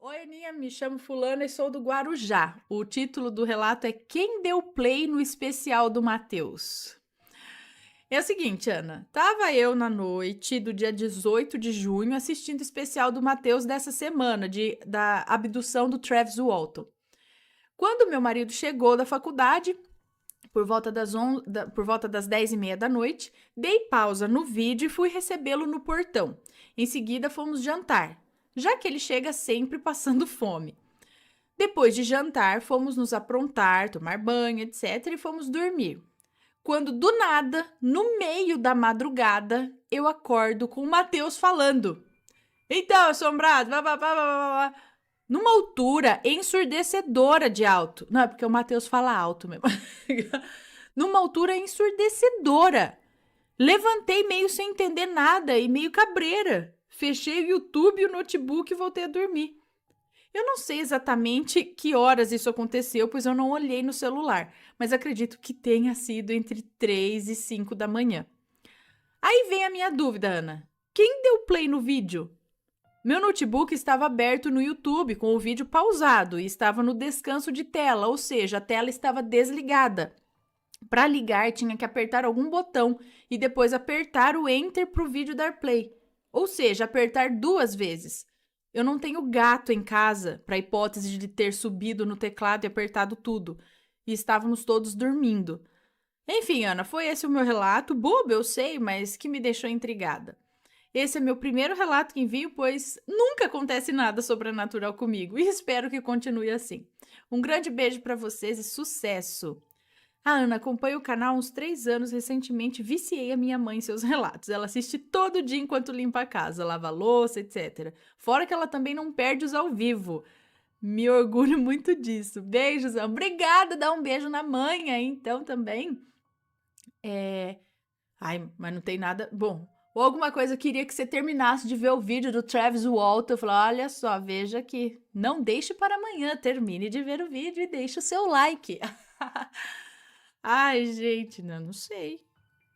Oi, Aninha, me chamo Fulana e sou do Guarujá. O título do relato é Quem deu play no especial do Matheus? É o seguinte, Ana, tava eu na noite do dia 18 de junho assistindo o especial do Matheus dessa semana, da abdução do Travis Walton. Quando meu marido chegou da faculdade, por volta das 10h30 da noite, dei pausa no vídeo e fui recebê-lo no portão. Em seguida, fomos jantar, já que ele chega sempre passando fome. Depois de jantar, fomos nos aprontar, tomar banho, etc., e fomos dormir. Quando, do nada, no meio da madrugada, eu acordo com o Matheus falando. Então, assombrado, blá, blá, blá, blá, blá, numa altura ensurdecedora de alto. Não, é porque o Matheus fala alto mesmo. Numa altura ensurdecedora. Levantei meio sem entender nada e meio cabreira. Fechei o YouTube e o notebook e voltei a dormir. Eu não sei exatamente que horas isso aconteceu, pois eu não olhei no celular, mas acredito que tenha sido entre 3 e 5 da manhã. Aí vem a minha dúvida, Ana. Quem deu play no vídeo? Meu notebook estava aberto no YouTube com o vídeo pausado e estava no descanso de tela, ou seja, a tela estava desligada. Para ligar, tinha que apertar algum botão e depois apertar o Enter para o vídeo dar play, ou seja, apertar 2 vezes. Eu não tenho gato em casa, para a hipótese de ter subido no teclado e apertado tudo, e estávamos todos dormindo. Enfim, Ana, foi esse o meu relato, bobo, eu sei, mas que me deixou intrigada. Esse é meu primeiro relato que envio, pois nunca acontece nada sobrenatural comigo, e espero que continue assim. Um grande beijo para vocês e sucesso! A Ana acompanha o canal há uns 3 anos. Recentemente viciei a minha mãe em seus relatos. Ela assiste todo dia enquanto limpa a casa, lava a louça, etc. Fora que ela também não perde os ao vivo. Me orgulho muito disso. Beijos, obrigada, dá um beijo na mãe aí, então também. Ai, mas não tem nada. Bom, ou alguma coisa, eu queria que você terminasse de ver o vídeo do Travis Walton. Eu falei, olha só, veja aqui. Não deixe para amanhã, termine de ver o vídeo e deixe o seu like. Ai, gente, não sei.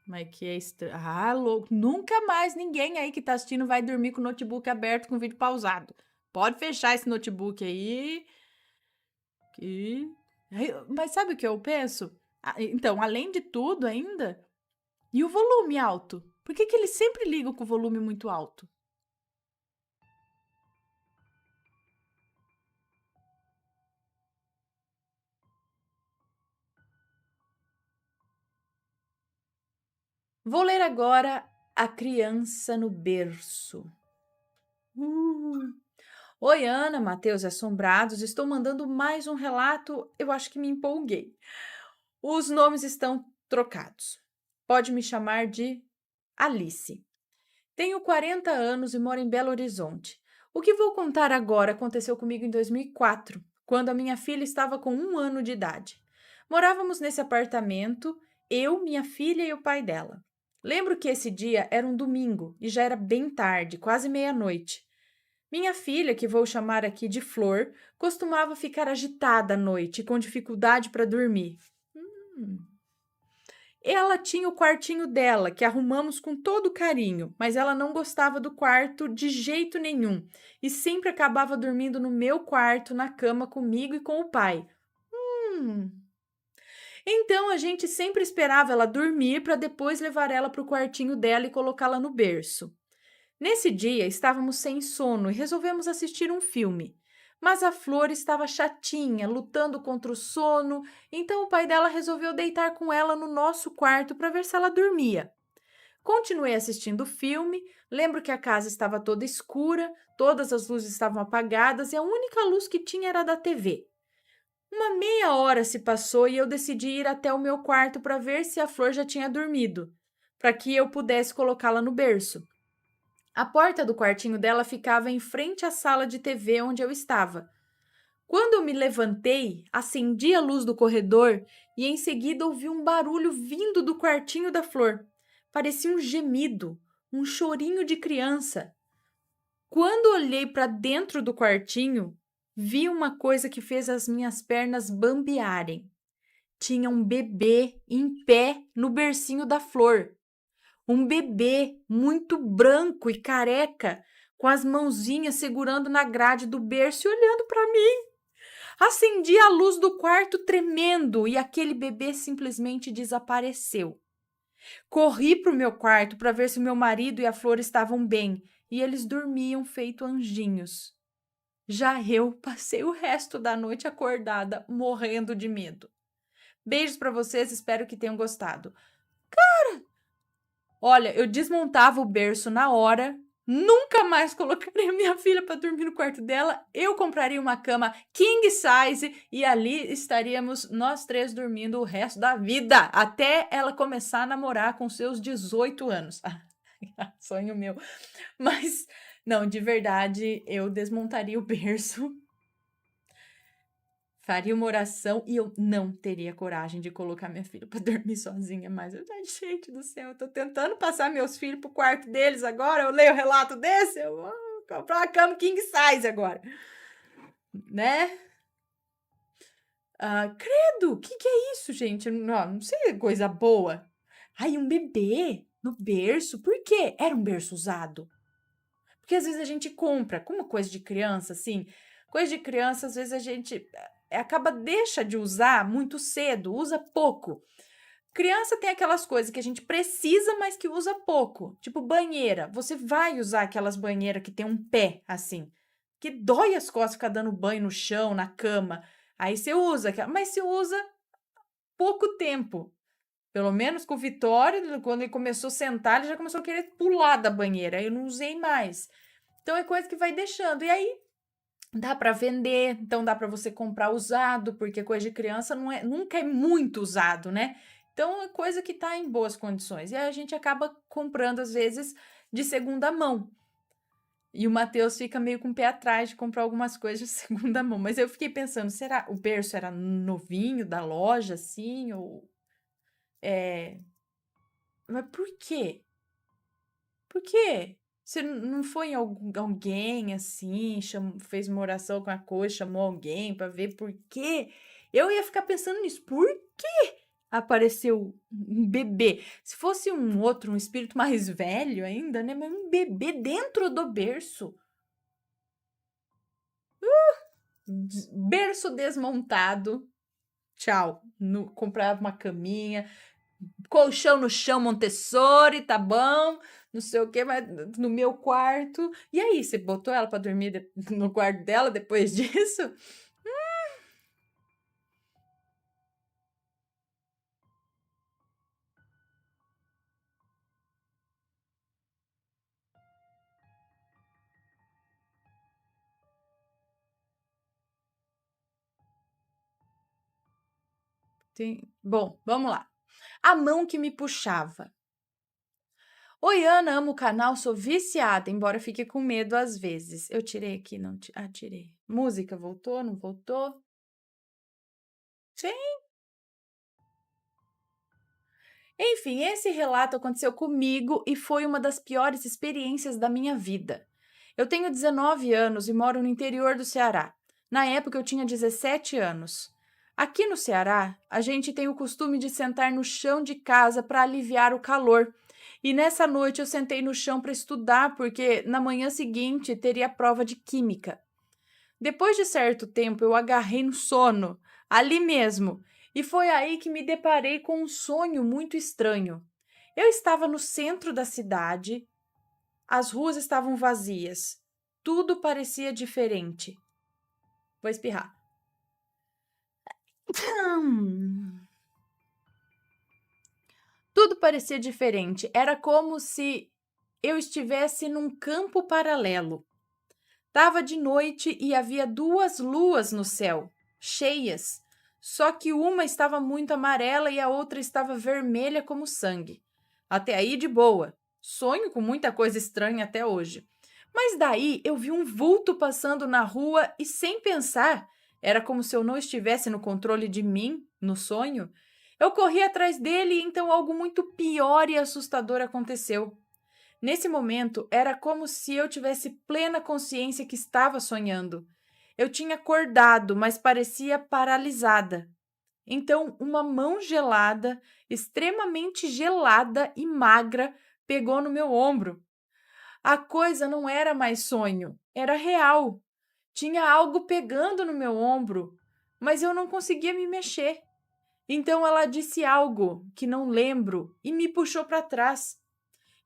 Mas que é estranho. Ah, louco. Nunca mais ninguém aí que tá assistindo vai dormir com o notebook aberto com o vídeo pausado. Pode fechar esse notebook aí. Que... Mas sabe o que eu penso? Então, além de tudo ainda, e o volume alto? Por que eles sempre ligam com o volume muito alto? Vou ler agora A Criança no Berço. Uh. Oi, Ana, Matheus e Assombrados. Estou mandando mais um relato. Eu acho que me empolguei. Os nomes estão trocados. Pode me chamar de Alice. Tenho 40 anos e moro em Belo Horizonte. O que vou contar agora aconteceu comigo em 2004, quando a minha filha estava com 1 ano de idade. Morávamos nesse apartamento, eu, minha filha e o pai dela. Lembro que esse dia era um domingo e já era bem tarde, quase meia-noite. Minha filha, que vou chamar aqui de Flor, costumava ficar agitada à noite e com dificuldade para dormir. Ela tinha o quartinho dela, que arrumamos com todo carinho, mas ela não gostava do quarto de jeito nenhum e sempre acabava dormindo no meu quarto, na cama comigo e com o pai. Então a gente sempre esperava ela dormir para depois levar ela para o quartinho dela e colocá-la no berço. Nesse dia estávamos sem sono e resolvemos assistir um filme. Mas a Flor estava chatinha, lutando contra o sono, então o pai dela resolveu deitar com ela no nosso quarto para ver se ela dormia. Continuei assistindo o filme, lembro que a casa estava toda escura, todas as luzes estavam apagadas e a única luz que tinha era da TV. Uma meia hora se passou e eu decidi ir até o meu quarto para ver se a Flor já tinha dormido, para que eu pudesse colocá-la no berço. A porta do quartinho dela ficava em frente à sala de TV onde eu estava. Quando eu me levantei, acendi a luz do corredor e em seguida ouvi um barulho vindo do quartinho da Flor. Parecia um gemido, um chorinho de criança. Quando olhei para dentro do quartinho, vi uma coisa que fez as minhas pernas bambearem. Tinha um bebê em pé no bercinho da Flor. Um bebê muito branco e careca, com as mãozinhas segurando na grade do berço e olhando para mim. Acendi a luz do quarto tremendo e aquele bebê simplesmente desapareceu. Corri para o meu quarto para ver se meu marido e a Flor estavam bem e eles dormiam feito anjinhos. Já eu passei o resto da noite acordada, morrendo de medo. Beijos para vocês, espero que tenham gostado. Olha, eu desmontava o berço na hora, nunca mais colocaria minha filha para dormir no quarto dela, eu compraria uma cama king size e ali estaríamos nós três dormindo o resto da vida, até ela começar a namorar com seus 18 anos. Sonho meu. Mas, não, de verdade, eu desmontaria o berço, faria uma oração e eu não teria coragem de colocar minha filha para dormir sozinha mais. Gente do céu, eu tô tentando passar meus filhos pro quarto deles agora, eu leio o relato desse, eu vou comprar uma cama king size agora, né? Credo, o que é isso, gente? Não sei, coisa boa. Ai, um bebê no berço, por quê? Era um berço usado. Porque às vezes a gente compra, como coisa de criança, assim, coisa de criança, às vezes a gente deixa de usar muito cedo, usa pouco. Criança tem aquelas coisas que a gente precisa, mas que usa pouco. Tipo banheira. Você vai usar aquelas banheiras que tem um pé, assim, que dói as costas ficar dando banho no chão, na cama. Aí você usa, mas você usa pouco tempo. Pelo menos com o Vitório, quando ele começou a sentar, ele já começou a querer pular da banheira. Aí eu não usei mais. Então é coisa que vai deixando. E aí dá para vender, então dá para você comprar usado, porque coisa de criança nunca é muito usado, né? Então é coisa que tá em boas condições. E aí a gente acaba comprando às vezes de segunda mão. E o Matheus fica meio com o pé atrás de comprar algumas coisas de segunda mão. Mas eu fiquei pensando, será o berço era novinho da loja assim ou mas por quê? Por quê? Você não foi em alguém assim, fez uma oração com a coisa, chamou alguém para ver por quê? Eu ia ficar pensando nisso. Por que apareceu um bebê? Se fosse um espírito mais velho ainda, né? Mas um bebê dentro do berço. Berço desmontado. Tchau. Comprava uma caminha, colchão no chão, Montessori, tá bom, não sei o que, mas no meu quarto. E aí, você botou ela para dormir no quarto dela depois disso? Bom, vamos lá. A mão que me puxava. Oi, Ana, amo o canal, sou viciada, embora fique com medo às vezes. Eu tirei aqui, não? Tirei. Música, voltou, não voltou? Sim. Enfim, esse relato aconteceu comigo e foi uma das piores experiências da minha vida. Eu tenho 19 anos e moro no interior do Ceará. Na época eu tinha 17 anos. Aqui no Ceará, a gente tem o costume de sentar no chão de casa para aliviar o calor. E nessa noite eu sentei no chão para estudar porque na manhã seguinte teria prova de química. Depois de certo tempo eu agarrei no sono, ali mesmo, e foi aí que me deparei com um sonho muito estranho. Eu estava no centro da cidade, as ruas estavam vazias, tudo parecia diferente. Vou espirrar. Tudo parecia diferente, era como se eu estivesse num campo paralelo. Tava de noite e havia 2 luas no céu, cheias, só que uma estava muito amarela e a outra estava vermelha como sangue. Até aí de boa. Sonho com muita coisa estranha até hoje. Mas daí eu vi um vulto passando na rua e sem pensar, era como se eu não estivesse no controle de mim, no sonho. Eu corri atrás dele e então algo muito pior e assustador aconteceu. Nesse momento, era como se eu tivesse plena consciência que estava sonhando. Eu tinha acordado, mas parecia paralisada. Então, uma mão gelada, extremamente gelada e magra, pegou no meu ombro. A coisa não era mais sonho, era real. Tinha algo pegando no meu ombro, mas eu não conseguia me mexer. Então ela disse algo que não lembro e me puxou para trás.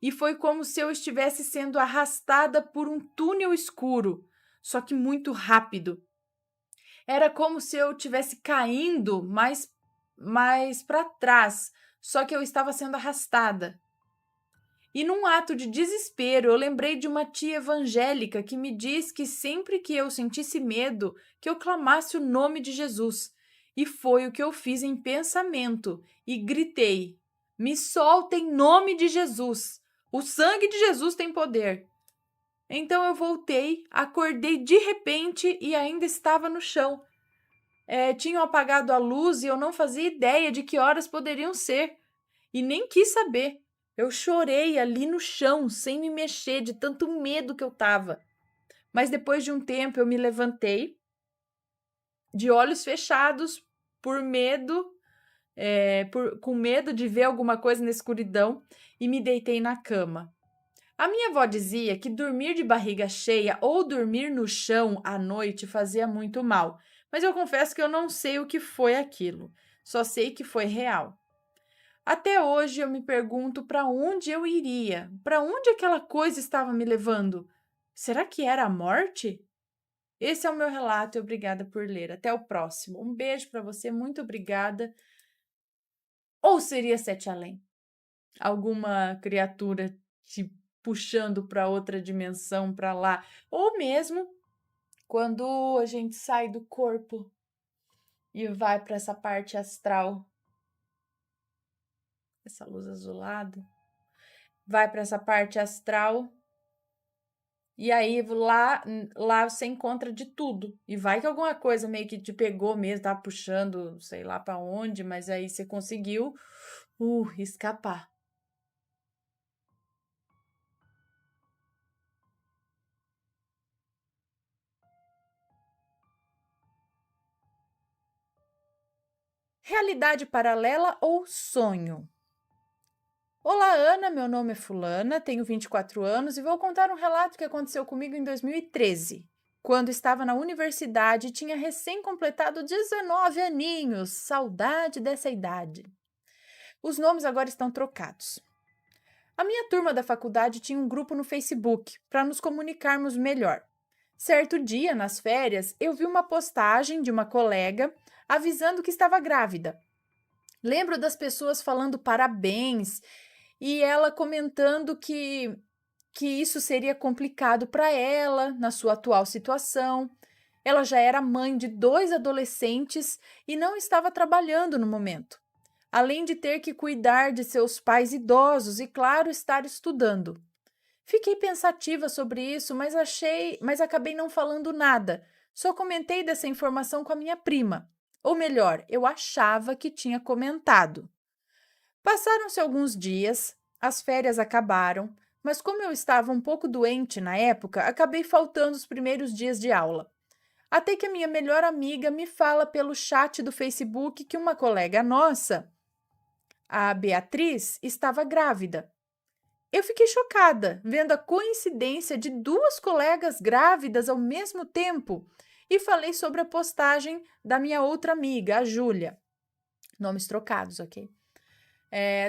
E foi como se eu estivesse sendo arrastada por um túnel escuro, só que muito rápido. Era como se eu estivesse caindo mais para trás, só que eu estava sendo arrastada. E num ato de desespero, eu lembrei de uma tia evangélica que me diz que sempre que eu sentisse medo, que eu clamasse o nome de Jesus. E foi o que eu fiz em pensamento e gritei: "Me solta em nome de Jesus! O sangue de Jesus tem poder!" Então eu voltei, acordei de repente e ainda estava no chão. Tinham apagado a luz e eu não fazia ideia de que horas poderiam ser. E nem quis saber. Eu chorei ali no chão, sem me mexer, de tanto medo que eu estava. Mas depois de um tempo eu me levantei, de olhos fechados, por medo, com medo de ver alguma coisa na escuridão, e me deitei na cama. A minha avó dizia que dormir de barriga cheia ou dormir no chão à noite fazia muito mal, mas eu confesso que eu não sei o que foi aquilo, só sei que foi real. Até hoje eu me pergunto para onde eu iria, para onde aquela coisa estava me levando. Será que era a morte? Esse é o meu relato e obrigada por ler. Até o próximo. Um beijo para você, muito obrigada. Ou seria Sete Além? Alguma criatura te puxando para outra dimensão, para lá? Ou mesmo quando a gente sai do corpo e vai para essa parte astral, essa luz azulada, vai para essa parte astral. E aí lá você encontra de tudo. E vai que alguma coisa meio que te pegou mesmo, tá puxando, sei lá para onde, mas aí você conseguiu escapar. Realidade paralela ou sonho? Olá, Ana, meu nome é Fulana, tenho 24 anos e vou contar um relato que aconteceu comigo em 2013, quando estava na universidade e tinha recém-completado 19 aninhos. Saudade dessa idade. Os nomes agora estão trocados. A minha turma da faculdade tinha um grupo no Facebook para nos comunicarmos melhor. Certo dia, nas férias, eu vi uma postagem de uma colega avisando que estava grávida. Lembro das pessoas falando parabéns e ela comentando que isso seria complicado para ela na sua atual situação. Ela já era mãe de 2 adolescentes e não estava trabalhando no momento, além de ter que cuidar de seus pais idosos e, claro, estar estudando. Fiquei pensativa sobre isso, mas acabei não falando nada. Só comentei dessa informação com a minha prima. Ou melhor, eu achava que tinha comentado. Passaram-se alguns dias, as férias acabaram, mas como eu estava um pouco doente na época, acabei faltando os primeiros dias de aula. Até que a minha melhor amiga me fala pelo chat do Facebook que uma colega nossa, a Beatriz, estava grávida. Eu fiquei chocada vendo a coincidência de 2 colegas grávidas ao mesmo tempo e falei sobre a postagem da minha outra amiga, a Júlia. Nomes trocados, ok?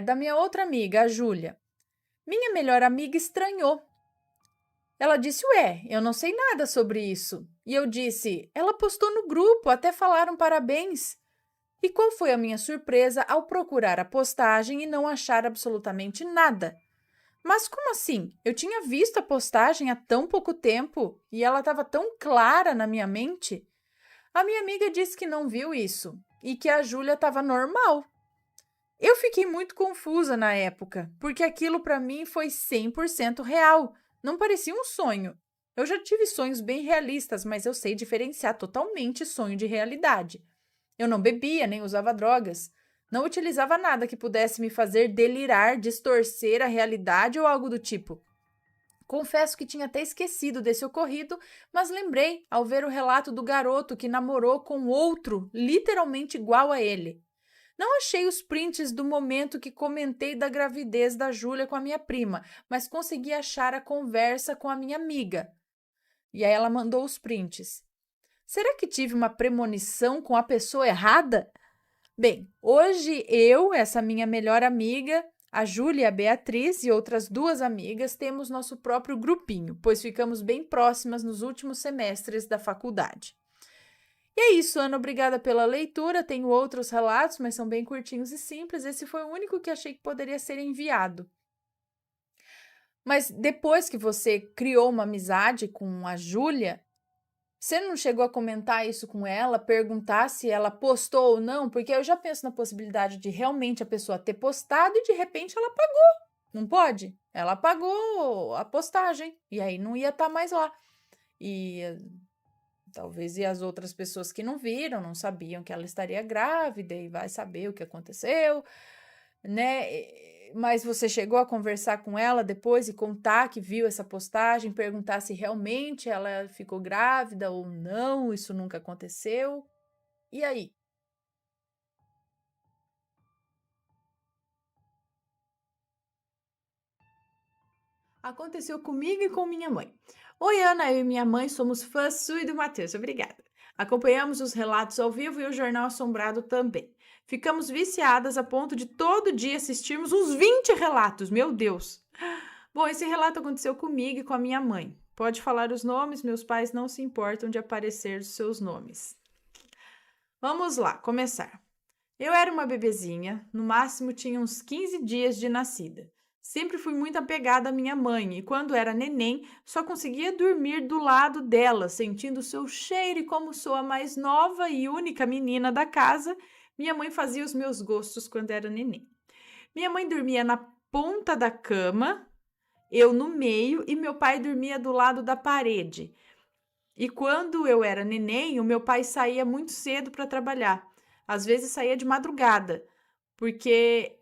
Da minha outra amiga, a Júlia. Minha melhor amiga estranhou. Ela disse: "Ué, eu não sei nada sobre isso." E eu disse: "Ela postou no grupo, até falaram parabéns." E qual foi a minha surpresa ao procurar a postagem e não achar absolutamente nada? Mas como assim? Eu tinha visto a postagem há tão pouco tempo e ela estava tão clara na minha mente. A minha amiga disse que não viu isso e que a Júlia estava normal. Eu fiquei muito confusa na época, porque aquilo para mim foi 100% real, não parecia um sonho. Eu já tive sonhos bem realistas, mas eu sei diferenciar totalmente sonho de realidade. Eu não bebia nem usava drogas. Não utilizava nada que pudesse me fazer delirar, distorcer a realidade ou algo do tipo. Confesso que tinha até esquecido desse ocorrido, mas lembrei ao ver o relato do garoto que namorou com outro literalmente igual a ele. Não achei os prints do momento que comentei da gravidez da Júlia com a minha prima, mas consegui achar a conversa com a minha amiga. E aí ela mandou os prints. Será que tive uma premonição com a pessoa errada? Bem, hoje eu, essa minha melhor amiga, a Júlia e a Beatriz e outras 2 amigas temos nosso próprio grupinho, pois ficamos bem próximas nos últimos semestres da faculdade. E é isso, Ana, obrigada pela leitura. Tenho outros relatos, mas são bem curtinhos e simples. Esse foi o único que achei que poderia ser enviado. Mas depois que você criou uma amizade com a Júlia, você não chegou a comentar isso com ela, perguntar se ela postou ou não? Porque eu já penso na possibilidade de realmente a pessoa ter postado e de repente ela apagou. Não pode? Ela apagou a postagem e aí não ia estar mais lá. E talvez as outras pessoas que não viram, não sabiam que ela estaria grávida e vai saber o que aconteceu, né? Mas você chegou a conversar com ela depois e contar que viu essa postagem, perguntar se realmente ela ficou grávida ou não, isso nunca aconteceu. E aí? Aconteceu comigo e com minha mãe. Oi, Ana, eu e minha mãe somos fãs sua e do Matheus, obrigada. Acompanhamos os relatos ao vivo e o Jornal Assombrado também. Ficamos viciadas a ponto de todo dia assistirmos uns 20 relatos, meu Deus! Bom, esse relato aconteceu comigo e com a minha mãe. Pode falar os nomes, meus pais não se importam de aparecer os seus nomes. Vamos lá, começar. Eu era uma bebezinha, no máximo tinha uns 15 dias de nascida. Sempre fui muito apegada à minha mãe e quando era neném só conseguia dormir do lado dela, sentindo o seu cheiro e como sou a mais nova e única menina da casa, minha mãe fazia os meus gostos quando era neném. Minha mãe dormia na ponta da cama, eu no meio e meu pai dormia do lado da parede. E quando eu era neném, o meu pai saía muito cedo para trabalhar. Às vezes saía de madrugada, porque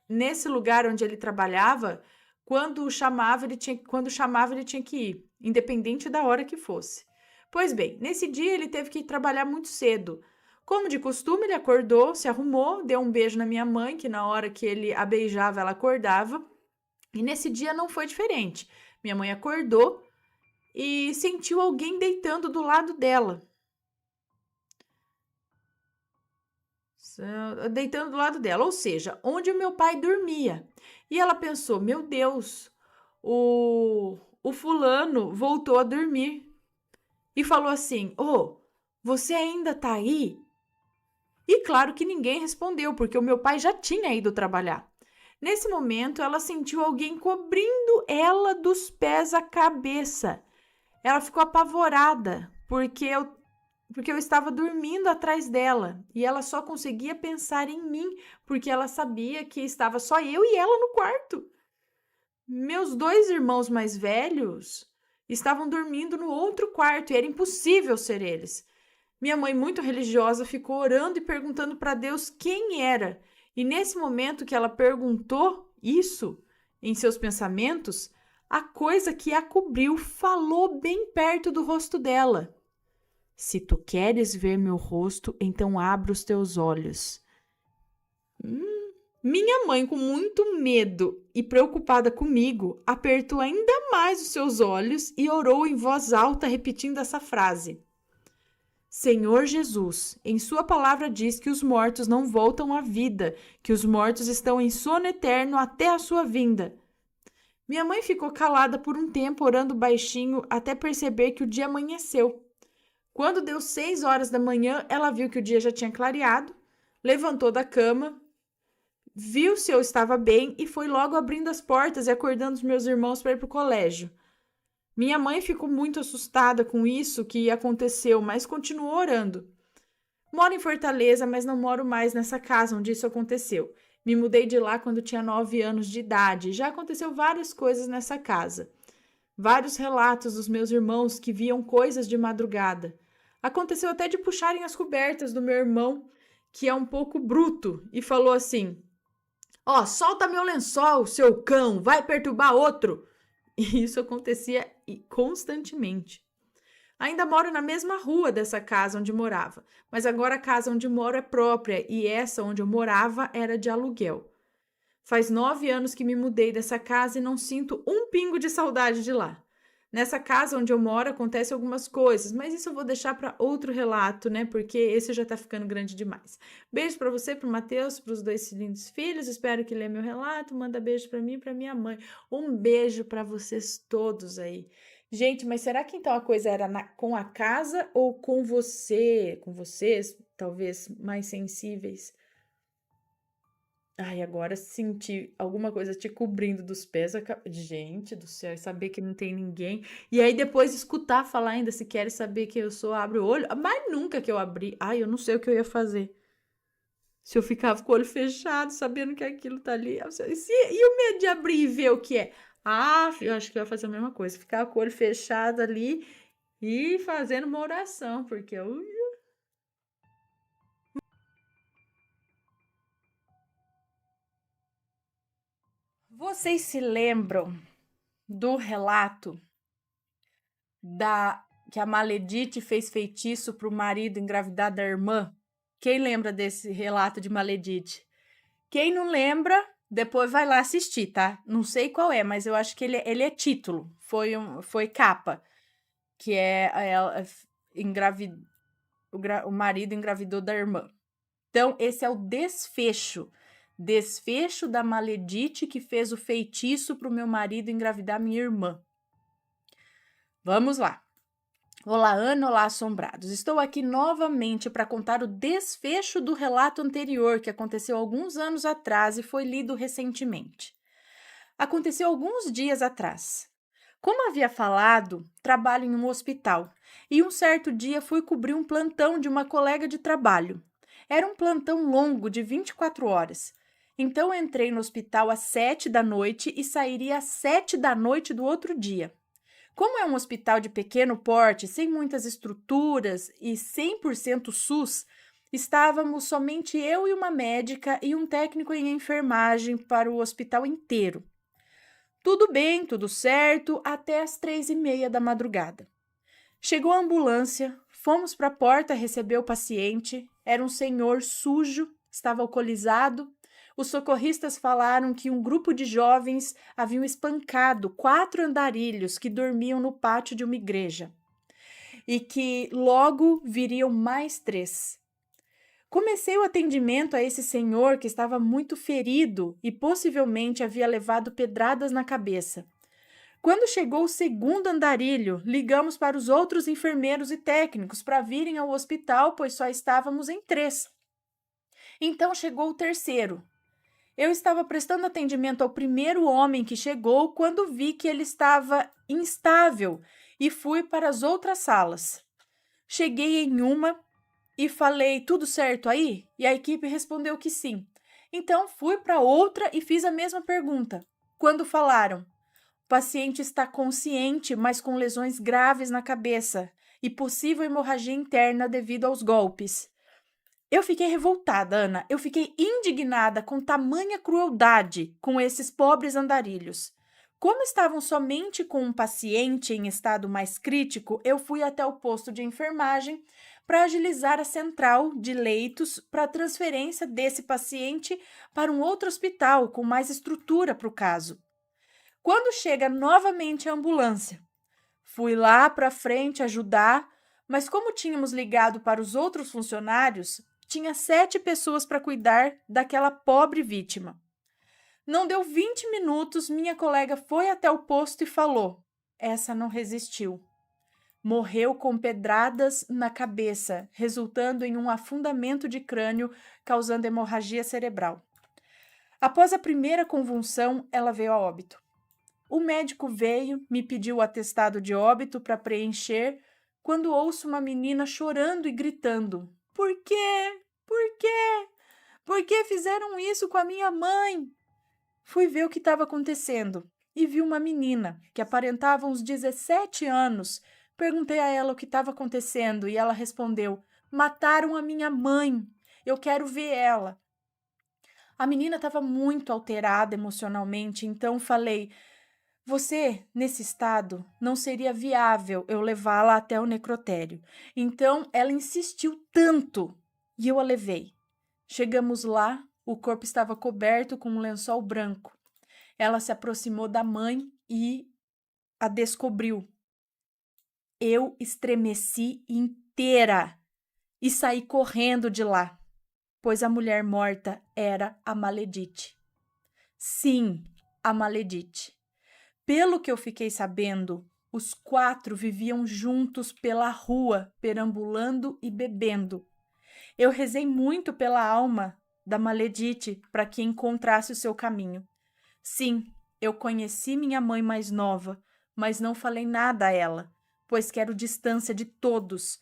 nesse lugar onde ele trabalhava, quando chamava, ele tinha que ir, independente da hora que fosse. Pois bem, nesse dia ele teve que trabalhar muito cedo. Como de costume, ele acordou, se arrumou, deu um beijo na minha mãe, que na hora que ele a beijava, ela acordava. E nesse dia não foi diferente. Minha mãe acordou e sentiu alguém deitando do lado dela. Deitando do lado dela, ou seja, onde o meu pai dormia. E ela pensou, meu Deus, o fulano voltou a dormir. E falou assim, você ainda tá aí? E claro que ninguém respondeu, porque o meu pai já tinha ido trabalhar. Nesse momento, ela sentiu alguém cobrindo ela dos pés à cabeça. Ela ficou apavorada, porque eu estava dormindo atrás dela e ela só conseguia pensar em mim, porque ela sabia que estava só eu e ela no quarto. Meus 2 irmãos mais velhos estavam dormindo no outro quarto e era impossível ser eles. Minha mãe, muito religiosa, ficou orando e perguntando para Deus quem era. E nesse momento que ela perguntou isso em seus pensamentos, a coisa que a cobriu falou bem perto do rosto dela. Se tu queres ver meu rosto, então abra os teus olhos. Minha mãe, com muito medo e preocupada comigo, apertou ainda mais os seus olhos e orou em voz alta, repetindo essa frase. Senhor Jesus, em sua palavra diz que os mortos não voltam à vida, que os mortos estão em sono eterno até a sua vinda. Minha mãe ficou calada por um tempo, orando baixinho, até perceber que o dia amanheceu. Quando deu 6 horas da manhã, ela viu que o dia já tinha clareado, levantou da cama, viu se eu estava bem e foi logo abrindo as portas e acordando os meus irmãos para ir para o colégio. Minha mãe ficou muito assustada com isso que aconteceu, mas continuou orando. Moro em Fortaleza, mas não moro mais nessa casa onde isso aconteceu. Me mudei de lá quando tinha 9 anos de idade. Já aconteceu várias coisas nessa casa. Vários relatos dos meus irmãos que viam coisas de madrugada. Aconteceu até de puxarem as cobertas do meu irmão, que é um pouco bruto, e falou assim: solta meu lençol, seu cão, vai perturbar outro. E isso acontecia constantemente. Ainda moro na mesma rua dessa casa onde morava, mas agora a casa onde moro é própria e essa onde eu morava era de aluguel. Faz 9 anos que me mudei dessa casa e não sinto um pingo de saudade de lá. Nessa casa onde eu moro acontecem algumas coisas, mas isso eu vou deixar para outro relato, né? Porque esse já tá ficando grande demais. Beijo para você, pro Matheus, pros dois lindos filhos. Espero que lê meu relato. Manda beijo para mim e para minha mãe. Um beijo para vocês todos aí. Gente, mas será que então a coisa era com a casa ou com você, com vocês, talvez mais sensíveis? Ai, agora senti alguma coisa te cobrindo dos pés. Gente do céu, e saber que não tem ninguém. E aí depois escutar falar ainda, se quer saber quem eu sou, abre o olho. Mas nunca que eu abri. Ai, eu não sei o que eu ia fazer. Se eu ficava com o olho fechado, sabendo que aquilo tá ali. E o medo de abrir e ver o que é? Ah, eu acho que eu ia fazer a mesma coisa. Ficar com o olho fechado ali e fazendo uma oração, porque eu. Vocês se lembram do relato da que a Maledite fez feitiço para o marido engravidar da irmã? Quem lembra desse relato de Maledite? Quem não lembra, depois vai lá assistir, tá? Não sei qual é, mas eu acho que ele é título, foi capa, que o marido engravidou da irmã. Então, esse é o desfecho da Maledite que fez o feitiço para o meu marido engravidar minha irmã. Vamos lá. Olá, Ana, olá, assombrados. Estou aqui novamente para contar o desfecho do relato anterior que aconteceu alguns anos atrás e foi lido recentemente. Aconteceu alguns dias atrás. Como havia falado, trabalho em um hospital e um certo dia fui cobrir um plantão de uma colega de trabalho. Era um plantão longo de 24 horas. Então entrei no hospital às 7 da noite e sairia às 7 da noite do outro dia. Como é um hospital de pequeno porte, sem muitas estruturas e 100% SUS, estávamos somente eu e uma médica e um técnico em enfermagem para o hospital inteiro. Tudo bem, tudo certo, até às 3h30 da madrugada. Chegou a ambulância, fomos para a porta receber o paciente, era um senhor sujo, estava alcoolizado. Os socorristas falaram que um grupo de jovens haviam espancado 4 andarilhos que dormiam no pátio de uma igreja e que logo viriam mais 3. Comecei o atendimento a esse senhor que estava muito ferido e possivelmente havia levado pedradas na cabeça. Quando chegou o segundo andarilho, ligamos para os outros enfermeiros e técnicos para virem ao hospital, pois só estávamos em 3. Então chegou o terceiro. Eu estava prestando atendimento ao primeiro homem que chegou quando vi que ele estava instável e fui para as outras salas. Cheguei em uma e falei, tudo certo aí? E a equipe respondeu que sim. Então fui para outra e fiz a mesma pergunta. Quando falaram, o paciente está consciente, mas com lesões graves na cabeça e possível hemorragia interna devido aos golpes. Eu fiquei revoltada, Ana. Eu fiquei indignada com tamanha crueldade com esses pobres andarilhos. Como estavam somente com um paciente em estado mais crítico, eu fui até o posto de enfermagem para agilizar a central de leitos para a transferência desse paciente para um outro hospital com mais estrutura para o caso. Quando chega novamente a ambulância, fui lá para frente ajudar, mas como tínhamos ligado para os outros funcionários, tinha 7 pessoas para cuidar daquela pobre vítima. Não deu 20 minutos, minha colega foi até o posto e falou: essa não resistiu. Morreu com pedradas na cabeça, resultando em um afundamento de crânio, causando hemorragia cerebral. Após a primeira convulsão, ela veio a óbito. O médico veio, me pediu o atestado de óbito para preencher, quando ouço uma menina chorando e gritando: Por quê? Por quê? Por que fizeram isso com a minha mãe? Fui ver o que estava acontecendo e vi uma menina que aparentava uns 17 anos. Perguntei a ela o que estava acontecendo e ela respondeu: mataram a minha mãe, eu quero ver ela. A menina estava muito alterada emocionalmente, então falei: Você, nesse estado, não seria viável eu levá-la até o necrotério. Então, ela insistiu tanto e eu a levei. Chegamos lá, o corpo estava coberto com um lençol branco. Ela se aproximou da mãe e a descobriu. Eu estremeci inteira e saí correndo de lá, pois a mulher morta era a Maledite. Sim, a Maledite. Pelo que eu fiquei sabendo, os 4 viviam juntos pela rua, perambulando e bebendo. Eu rezei muito pela alma da Maledite para que encontrasse o seu caminho. Sim, eu conheci minha mãe mais nova, mas não falei nada a ela, pois quero distância de todos.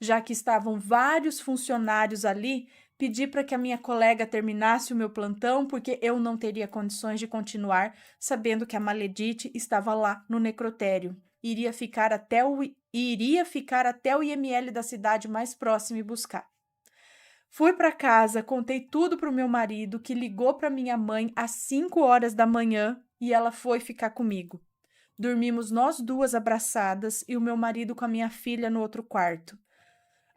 Já que estavam vários funcionários ali, pedi para que a minha colega terminasse o meu plantão, porque eu não teria condições de continuar, sabendo que a Maledite estava lá no necrotério. Iria ficar até o IML da cidade mais próximo e buscar. Fui para casa, contei tudo para o meu marido, que ligou para minha mãe às 5 horas da manhã e ela foi ficar comigo. Dormimos nós 2 abraçadas e o meu marido com a minha filha no outro quarto.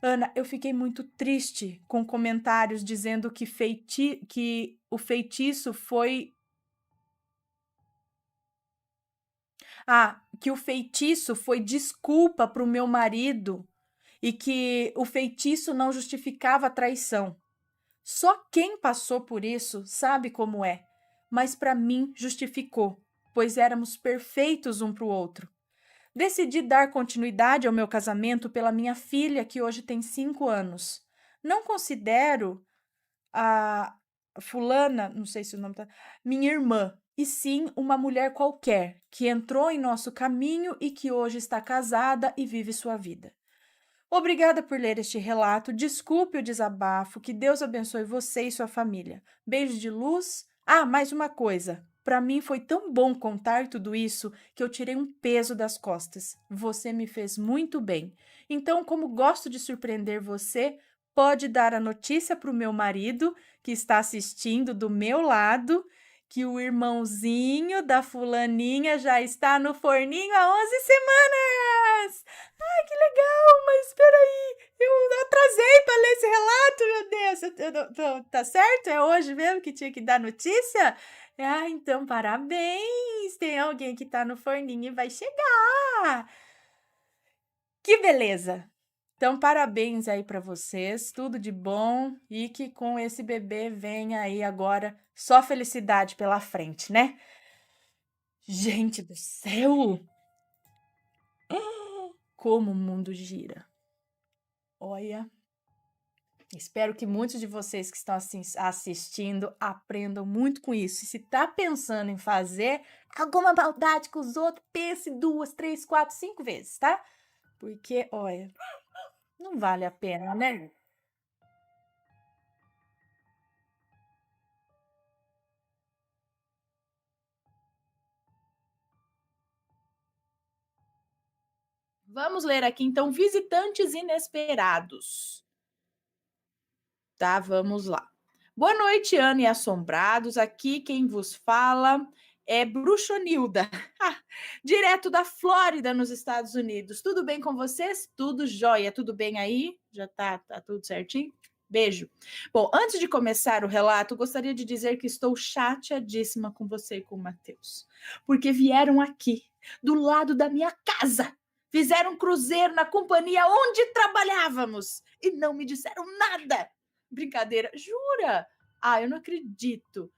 Ana, eu fiquei muito triste com comentários dizendo que o feitiço foi. Que o feitiço foi desculpa para o meu marido e que o feitiço não justificava a traição. Só quem passou por isso sabe como é, mas para mim justificou, pois éramos perfeitos um para o outro. Decidi dar continuidade ao meu casamento pela minha filha, que hoje tem 5 anos. Não considero a fulana, não sei se o nome tá, minha irmã, e sim uma mulher qualquer que entrou em nosso caminho e que hoje está casada e vive sua vida. Obrigada por ler este relato. Desculpe o desabafo. Que Deus abençoe você e sua família. Beijo de luz. Mais uma coisa. Para mim foi tão bom contar tudo isso que eu tirei um peso das costas. Você me fez muito bem. Então, como gosto de surpreender você, pode dar a notícia para o meu marido, que está assistindo do meu lado, que o irmãozinho da fulaninha já está no forninho há 11 semanas. Ai, que legal, mas espera aí, eu atrasei para ler esse relato, meu Deus. Tá certo? É hoje mesmo que tinha que dar notícia? Então parabéns, tem alguém que tá no forninho e vai chegar. Que beleza! Então, parabéns aí para vocês, tudo de bom e que com esse bebê venha aí agora só felicidade pela frente, né? Gente do céu! Como o mundo gira. Olha, espero que muitos de vocês que estão assistindo aprendam muito com isso. E se tá pensando em fazer alguma maldade com os outros, pense 2, 3, 4, 5 vezes, tá? Porque, olha, não vale a pena, né? Vamos ler aqui, então, visitantes inesperados. Tá, vamos lá. Boa noite, Ana e assombrados. Aqui quem vos fala é Bruxonilda, direto da Flórida, nos Estados Unidos. Tudo bem com vocês? Tudo jóia? Tudo bem aí? Já tá tudo certinho? Beijo. Bom, antes de começar o relato, gostaria de dizer que estou chateadíssima com você e com o Matheus, porque vieram aqui, do lado da minha casa, fizeram um cruzeiro na companhia onde trabalhávamos e não me disseram nada. Brincadeira, jura? Eu não acredito.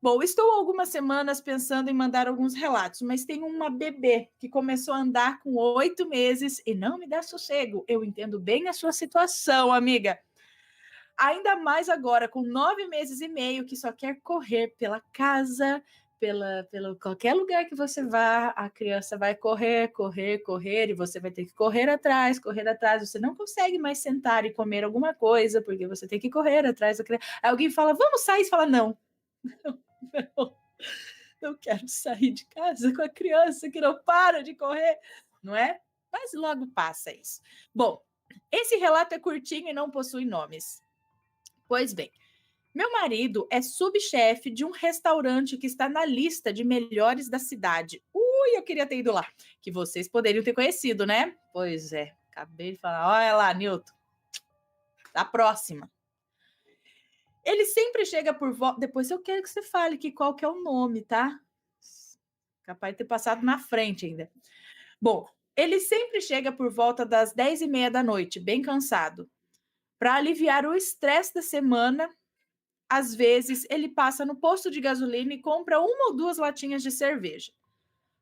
Bom, estou há algumas semanas pensando em mandar alguns relatos, mas tenho uma bebê que começou a andar com 8 meses e não me dá sossego. Eu entendo bem a sua situação, amiga. Ainda mais agora, com 9 meses e meio, que só quer correr pela casa, pela qualquer lugar que você vá, a criança vai correr, correr, correr, e você vai ter que correr atrás, correr atrás. Você não consegue mais sentar e comer alguma coisa, porque você tem que correr atrás da criança. Aí alguém fala, vamos sair, você fala, não, não, não quero sair de casa com a criança que não para de correr, não é? Mas logo passa isso. Bom, esse relato é curtinho e não possui nomes. Pois bem, Meu marido é subchefe de um restaurante que está na lista de melhores da cidade. Ui, eu queria ter ido lá. Que vocês poderiam ter conhecido, né? Pois é, acabei de falar. Olha lá, Nilton. A próxima. Ele sempre chega por volta. Depois eu quero que você fale que qual que é o nome, tá? Capaz de ter passado na frente ainda. Bom, ele sempre chega por volta das 10h30 da noite, bem cansado. Para aliviar o estresse da semana, às vezes ele passa no posto de gasolina e compra 1 ou 2 latinhas de cerveja.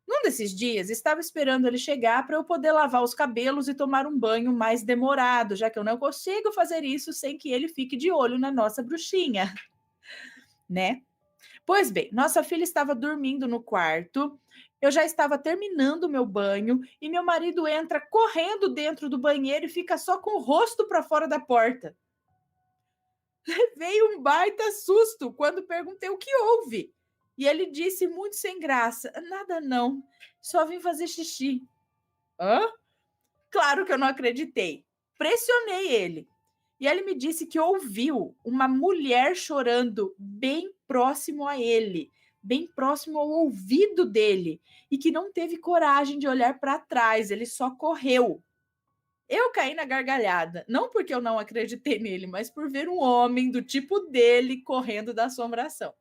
Num desses dias, estava esperando ele chegar para eu poder lavar os cabelos e tomar um banho mais demorado, já que eu não consigo fazer isso sem que ele fique de olho na nossa bruxinha, né? Pois bem, nossa filha estava dormindo no quarto, eu já estava terminando o meu banho e meu marido entra correndo dentro do banheiro e fica só com o rosto para fora da porta. Veio um baita susto quando perguntei o que houve. E ele disse muito sem graça: nada não, só vim fazer xixi. Hã? Claro que eu não acreditei. Pressionei ele. E ele me disse que ouviu uma mulher chorando bem próximo a ele, bem próximo ao ouvido dele, e que não teve coragem de olhar para trás, ele só correu. Eu caí na gargalhada, não porque eu não acreditei nele, mas por ver um homem do tipo dele correndo da assombração.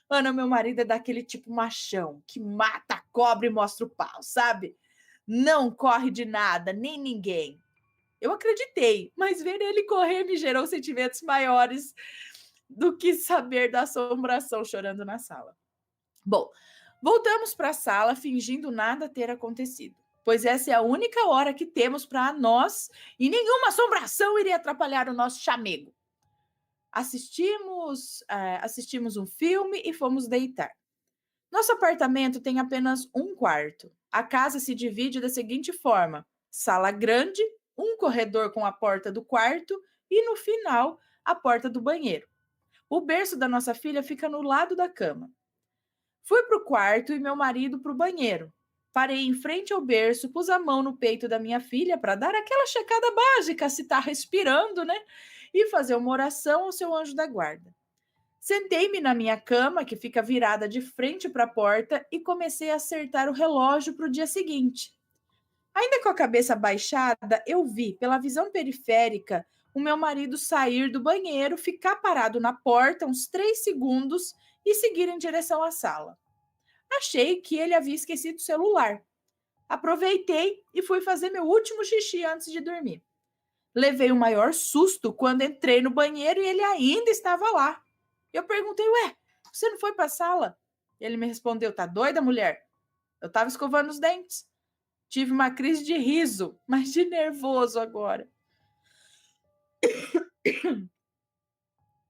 Ana, meu marido é daquele tipo machão, que mata a cobra e mostra o pau, sabe? Não corre de nada, nem ninguém. Eu acreditei, mas ver ele correr me gerou sentimentos maiores do que saber da assombração chorando na sala. Bom, voltamos para a sala fingindo nada ter acontecido, pois essa é a única hora que temos para nós e nenhuma assombração iria atrapalhar o nosso chamego. Assistimos um filme e fomos deitar. Nosso apartamento tem apenas um quarto. A casa se divide da seguinte forma: sala grande, um corredor com a porta do quarto e, no final, a porta do banheiro. O berço da nossa filha fica no lado da cama. Fui para o quarto e meu marido para o banheiro. Parei em frente ao berço, pus a mão no peito da minha filha para dar aquela checada básica, se está respirando, né? E fazer uma oração ao seu anjo da guarda. Sentei-me na minha cama, que fica virada de frente para a porta, e comecei a acertar o relógio para o dia seguinte. Ainda com a cabeça baixada, eu vi, pela visão periférica, o meu marido sair do banheiro, ficar parado na porta uns 3 segundos e seguir em direção à sala. Achei que ele havia esquecido o celular. Aproveitei e fui fazer meu último xixi antes de dormir. Levei o maior susto quando entrei no banheiro e ele ainda estava lá. Eu perguntei: ué, você não foi para a sala? Ele me respondeu: tá doida, mulher? Eu estava escovando os dentes. Tive uma crise de riso, mas de nervoso agora.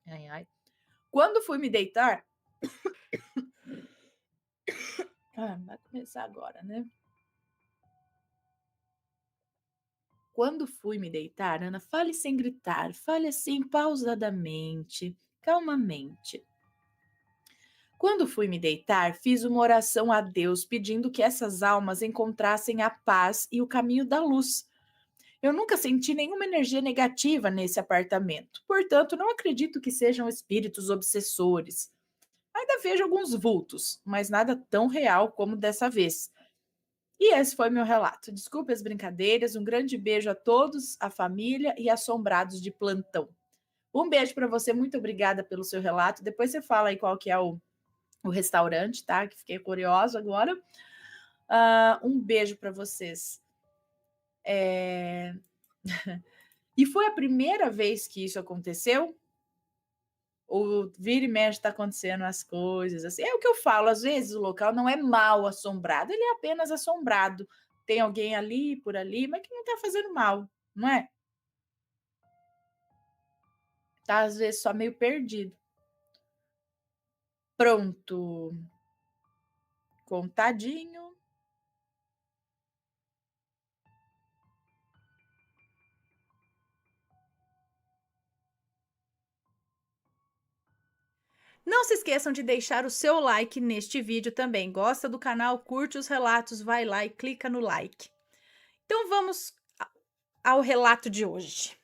Ai, ai. Quando fui me deitar... vai começar agora, né? Quando fui me deitar, Ana, fale sem gritar, fale assim pausadamente, calmamente. Quando fui me deitar, fiz uma oração a Deus pedindo que essas almas encontrassem a paz e o caminho da luz. Eu nunca senti nenhuma energia negativa nesse apartamento, portanto, não acredito que sejam espíritos obsessores. Ainda vejo alguns vultos, mas nada tão real como dessa vez. E esse foi meu relato. Desculpe as brincadeiras, um grande beijo a todos, a família e assombrados de plantão. Um beijo para você, muito obrigada pelo seu relato. Depois você fala aí qual que é o restaurante, tá? Que fiquei curiosa agora. Um beijo para vocês. E foi a primeira vez que isso aconteceu? Ou vira e mexe está acontecendo as coisas assim? É o que eu falo, às vezes o local não é mal assombrado, ele é apenas assombrado. Tem alguém ali, por ali, mas que não está fazendo mal, não é? Tá às vezes só meio perdido. Pronto. Contadinho. Não se esqueçam de deixar o seu like neste vídeo também. Gosta do canal, curte os relatos, vai lá e clica no like. Então vamos ao relato de hoje.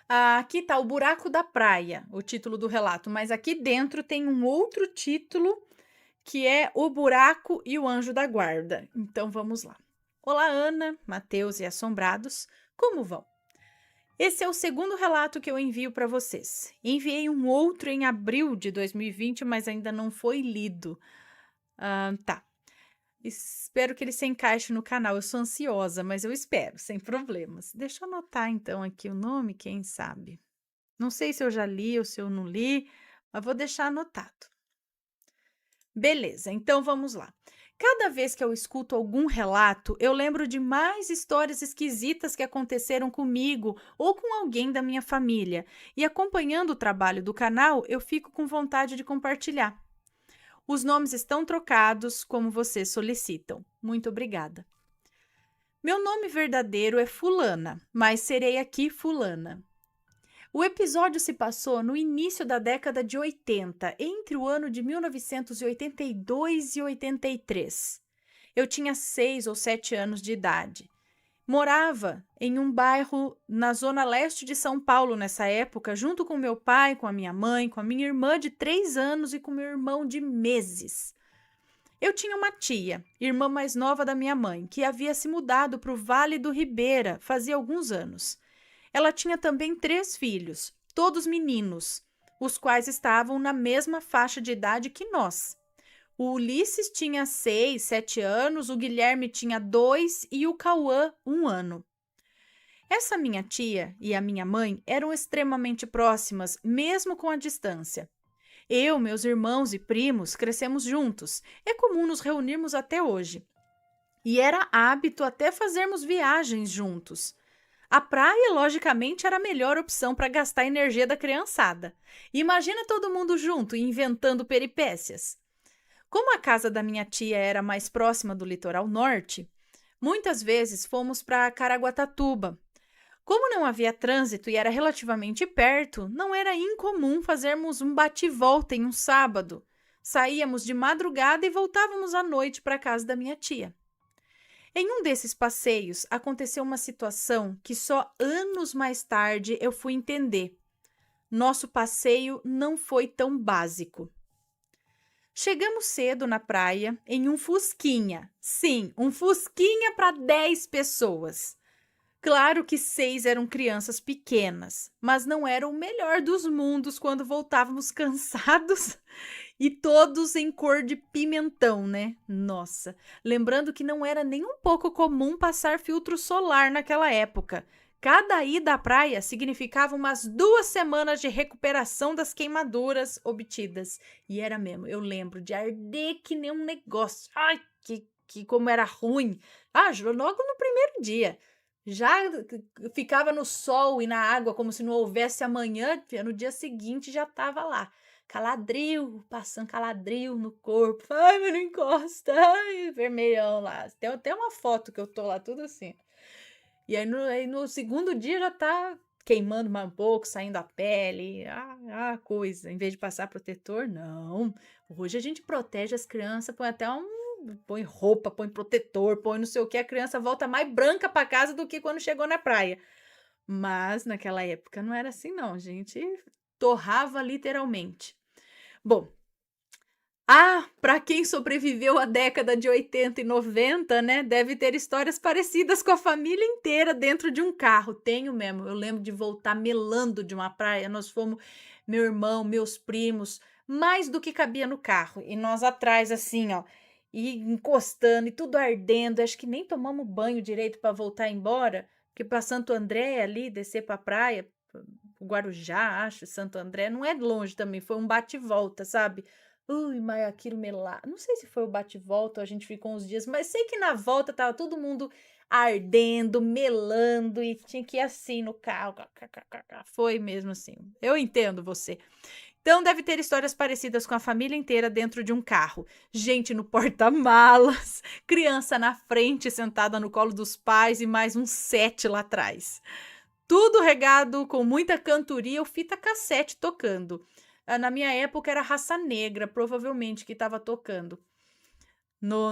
Aqui tá O Buraco da Praia, o título do relato, mas aqui dentro tem um outro título que é O Buraco e o Anjo da Guarda. Então vamos lá. Olá, Ana, Matheus e assombrados, como vão? Esse é o segundo relato que eu envio para vocês. Enviei um outro em abril de 2020, mas ainda não foi lido. Tá. Espero que ele se encaixe no canal. Eu sou ansiosa, mas eu espero, sem problemas. Deixa eu anotar então aqui o nome, quem sabe. Não sei se eu já li ou se eu não li, mas vou deixar anotado. Beleza, então vamos lá. Cada vez que eu escuto algum relato, eu lembro de mais histórias esquisitas que aconteceram comigo ou com alguém da minha família. E acompanhando o trabalho do canal, eu fico com vontade de compartilhar. Os nomes estão trocados, como vocês solicitam. Muito obrigada. Meu nome verdadeiro é Fulana, mas serei aqui Fulana. O episódio se passou no início da década de 80, entre o ano de 1982 e 83. Eu tinha 6 ou 7 anos de idade. Morava em um bairro na zona leste de São Paulo nessa época, junto com meu pai, com a minha mãe, com a minha irmã de 3 anos e com meu irmão de meses. Eu tinha uma tia, irmã mais nova da minha mãe, que havia se mudado para o Vale do Ribeira fazia alguns anos. Ela tinha também 3 filhos, todos meninos, os quais estavam na mesma faixa de idade que nós. O Ulisses tinha 6, 7 anos, o Guilherme tinha 2 e o Cauã 1 ano. Essa minha tia e a minha mãe eram extremamente próximas, mesmo com a distância. Eu, meus irmãos e primos crescemos juntos. É comum nos reunirmos até hoje. E era hábito até fazermos viagens juntos. A praia, logicamente, era a melhor opção para gastar a energia da criançada. Imagina todo mundo junto e inventando peripécias. Como a casa da minha tia era mais próxima do litoral norte, muitas vezes fomos para Caraguatatuba. Como não havia trânsito e era relativamente perto, não era incomum fazermos um bate-volta em um sábado. Saíamos de madrugada e voltávamos à noite para a casa da minha tia. Em um desses passeios, aconteceu uma situação que só anos mais tarde eu fui entender. Nosso passeio não foi tão básico. Chegamos cedo na praia em um fusquinha. Sim, um fusquinha para 10 pessoas. Claro que 6 eram crianças pequenas, mas não era o melhor dos mundos quando voltávamos cansados e todos em cor de pimentão, né? Nossa, lembrando que não era nem um pouco comum passar filtro solar naquela época. Cada ida à praia significava umas 2 semanas de recuperação das queimaduras obtidas. E era mesmo, eu lembro de arder que nem um negócio. Ai, que como era ruim. Logo no primeiro dia. Já ficava no sol e na água como se não houvesse amanhã, no dia seguinte já estava lá. Caladril, passando caladril no corpo. Ai, mas não encosta. Ai, vermelhão lá. Tem até uma foto que eu tô lá, tudo assim. E aí no segundo dia já tá queimando mais um pouco, saindo a pele, coisa. Em vez de passar protetor, não. Hoje a gente protege as crianças, põe roupa, põe protetor, põe não sei o que, a criança volta mais branca para casa do que quando chegou na praia. Mas naquela época não era assim não, a gente torrava literalmente. Bom, para quem sobreviveu à década de 80 e 90, né, deve ter histórias parecidas com a família inteira dentro de um carro. Tenho mesmo, eu lembro de voltar melando de uma praia, nós fomos, meu irmão, meus primos, mais do que cabia no carro, e nós atrás assim, ó, e encostando, e tudo ardendo, acho que nem tomamos banho direito para voltar embora, porque para Santo André ali, descer para a praia, Guarujá, acho, Santo André, não é longe também, foi um bate e volta, sabe? Ui, mas aquilo melado. Não sei se foi o bate-volta ou a gente ficou uns dias, mas sei que na volta tava todo mundo ardendo, melando e tinha que ir assim no carro. Foi mesmo assim. Eu entendo você. Então deve ter histórias parecidas com a família inteira dentro de um carro. Gente no porta-malas, criança na frente sentada no colo dos pais e mais uns 7 lá atrás. Tudo regado com muita cantoria ou fita cassete tocando. Na minha época era Raça Negra, provavelmente, que estava tocando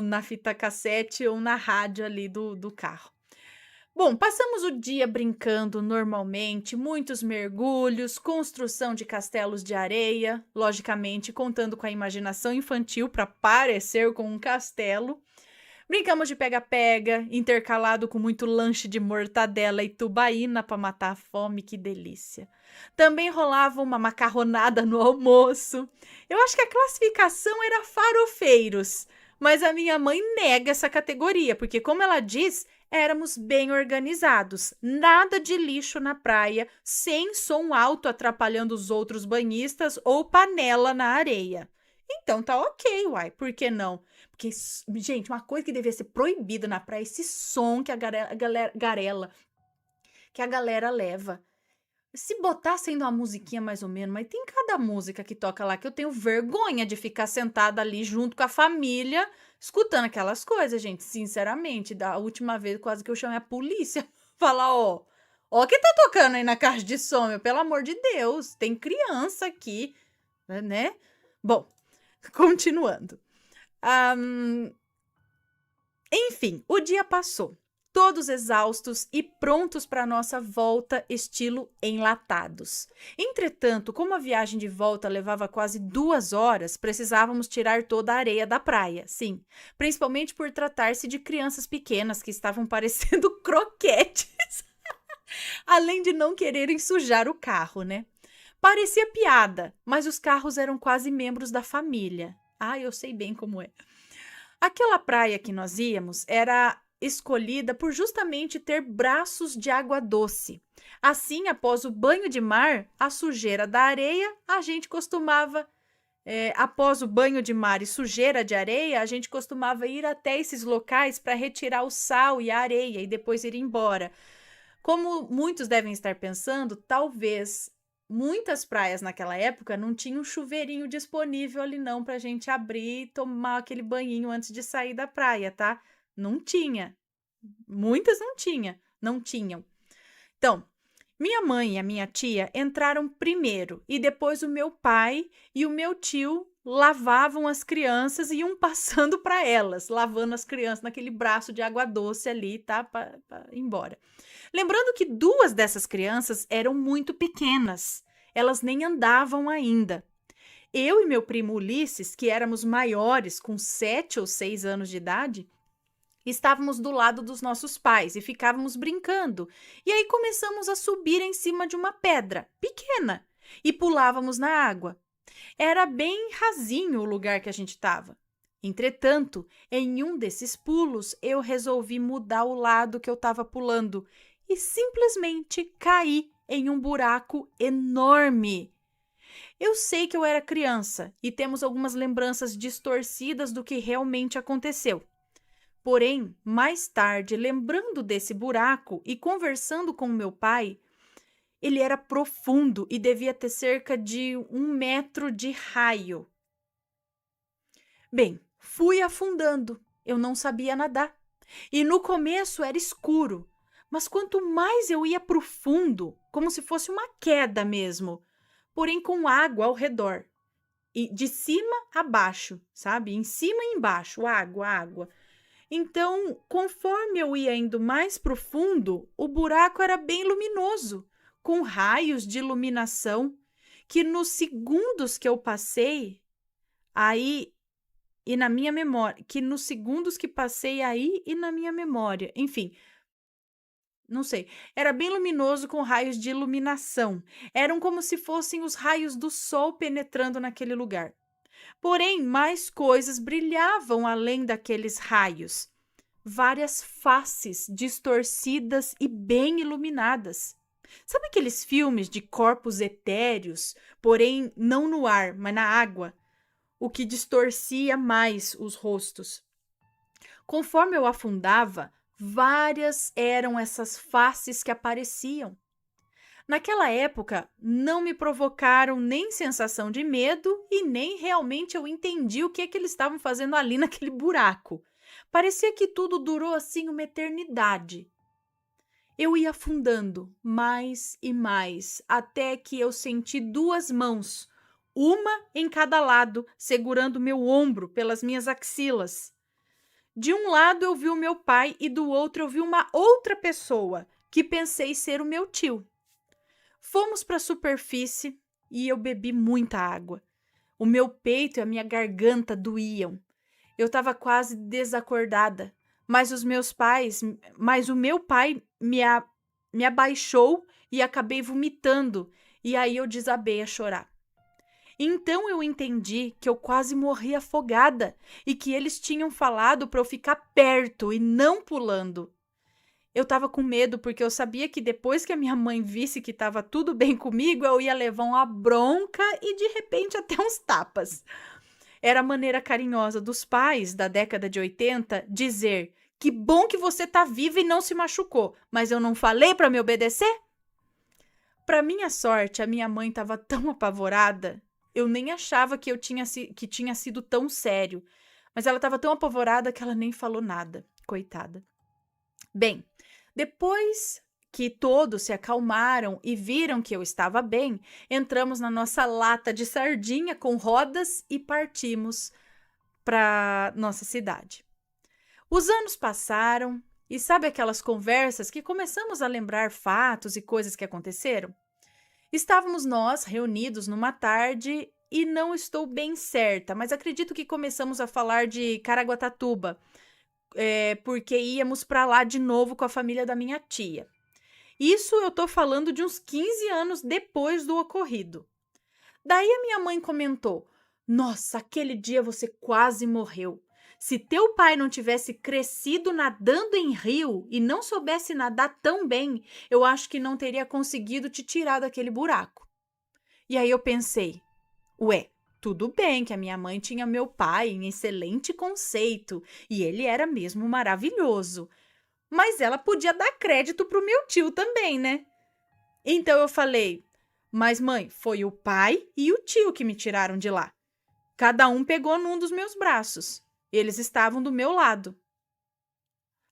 na fita cassete ou na rádio ali do carro. Bom, passamos o dia brincando normalmente, muitos mergulhos, construção de castelos de areia, logicamente contando com a imaginação infantil para parecer com um castelo. Brincamos de pega-pega, intercalado com muito lanche de mortadela e tubaína para matar a fome, que delícia. Também rolava uma macarronada no almoço. Eu acho que a classificação era farofeiros, mas a minha mãe nega essa categoria, porque, como ela diz, éramos bem organizados. Nada de lixo na praia, sem som alto atrapalhando os outros banhistas ou panela na areia. Então tá ok, uai, por que não? Porque, gente, uma coisa que devia ser proibida na praia é esse som que que a galera leva. Se botar sendo uma musiquinha mais ou menos, mas tem cada música que toca lá que eu tenho vergonha de ficar sentada ali junto com a família, escutando aquelas coisas, gente. Sinceramente, da última vez quase que eu chamei a polícia. Falar, ó, que tá tocando aí na caixa de som, meu, pelo amor de Deus, tem criança aqui, né? Bom, continuando. Enfim, o dia passou, todos exaustos e prontos para nossa volta, estilo enlatados. Entretanto, como a viagem de volta levava quase 2 horas, precisávamos tirar toda a areia da praia, sim, principalmente por tratar-se de crianças pequenas que estavam parecendo croquetes, além de não quererem sujar o carro, né? Parecia piada, mas os carros eram quase membros da família. Ah, eu sei bem como é. Aquela praia que nós íamos era escolhida por justamente ter braços de água doce. Assim, após o banho de mar, a sujeira da areia, a gente costumava, após o banho de mar e sujeira de areia, a gente costumava ir até esses locais para retirar o sal e a areia e depois ir embora. Como muitos devem estar pensando, talvez muitas praias naquela época não tinham um chuveirinho disponível ali não para a gente abrir e tomar aquele banhinho antes de sair da praia, tá? Não tinha. Muitas não tinham. Então, minha mãe e a minha tia entraram primeiro e depois o meu pai e o meu tio lavavam as crianças e iam passando para elas, lavando as crianças naquele braço de água doce ali, tá? Para ir embora. Lembrando que 2 dessas crianças eram muito pequenas, elas nem andavam ainda. Eu e meu primo Ulisses, que éramos maiores, com 7 ou 6 anos de idade, estávamos do lado dos nossos pais e ficávamos brincando. E aí começamos a subir em cima de uma pedra pequena e pulávamos na água. Era bem rasinho o lugar que a gente estava. Entretanto, em um desses pulos, eu resolvi mudar o lado que eu estava pulando e simplesmente caí em um buraco enorme. Eu sei que eu era criança e temos algumas lembranças distorcidas do que realmente aconteceu. Porém, mais tarde, lembrando desse buraco e conversando com meu pai, ele era profundo e devia ter cerca de 1 metro de raio. Bem, fui afundando. Eu não sabia nadar. E no começo era escuro. Mas quanto mais eu ia para o fundo, como se fosse uma queda mesmo, porém com água ao redor. E de cima a baixo, sabe? Em cima e embaixo, água, água. Então, conforme eu ia indo mais para o fundo, o buraco era bem luminoso, com raios de iluminação, que nos segundos que eu passei, aí e na minha memória, enfim, não sei, era bem luminoso com raios de iluminação. Eram como se fossem os raios do sol penetrando naquele lugar. Porém, mais coisas brilhavam além daqueles raios. Várias faces distorcidas e bem iluminadas. Sabe aqueles filmes de corpos etéreos, porém não no ar, mas na água? O que distorcia mais os rostos. Conforme eu afundava, várias eram essas faces que apareciam. Naquela época, não me provocaram nem sensação de medo e nem realmente eu entendi o que eles estavam fazendo ali naquele buraco. Parecia que tudo durou assim uma eternidade. Eu ia afundando mais e mais, até que eu senti 2 mãos, uma em cada lado, segurando meu ombro pelas minhas axilas. De um lado eu vi o meu pai e do outro eu vi uma outra pessoa, que pensei ser o meu tio. Fomos para a superfície e eu bebi muita água. O meu peito e a minha garganta doíam. Eu estava quase desacordada, mas o meu pai me abaixou e acabei vomitando, e aí eu desabei a chorar. Então eu entendi que eu quase morri afogada e que eles tinham falado para eu ficar perto e não pulando. Eu estava com medo porque eu sabia que depois que a minha mãe visse que estava tudo bem comigo, eu ia levar uma bronca e de repente até uns tapas. Era a maneira carinhosa dos pais da década de 80 dizer: que bom que você tá viva e não se machucou, mas eu não falei para me obedecer? Para minha sorte, a minha mãe estava tão apavorada, eu nem achava que que tinha sido tão sério, mas ela estava tão apavorada que ela nem falou nada, coitada. Bem, depois que todos se acalmaram e viram que eu estava bem, entramos na nossa lata de sardinha com rodas e partimos para nossa cidade. Os anos passaram e sabe aquelas conversas que começamos a lembrar fatos e coisas que aconteceram? Estávamos nós reunidos numa tarde e não estou bem certa, mas acredito que começamos a falar de Caraguatatuba, porque íamos para lá de novo com a família da minha tia. Isso eu tô falando de uns 15 anos depois do ocorrido. Daí a minha mãe comentou: Nossa, aquele dia você quase morreu. Se teu pai não tivesse crescido nadando em rio e não soubesse nadar tão bem, eu acho que não teria conseguido te tirar daquele buraco. E aí eu pensei: Ué, tudo bem que a minha mãe tinha meu pai em excelente conceito e ele era mesmo maravilhoso. Mas ela podia dar crédito pro meu tio também, né? Então eu falei: Mas mãe, foi o pai e o tio que me tiraram de lá. Cada um pegou num dos meus braços. Eles estavam do meu lado.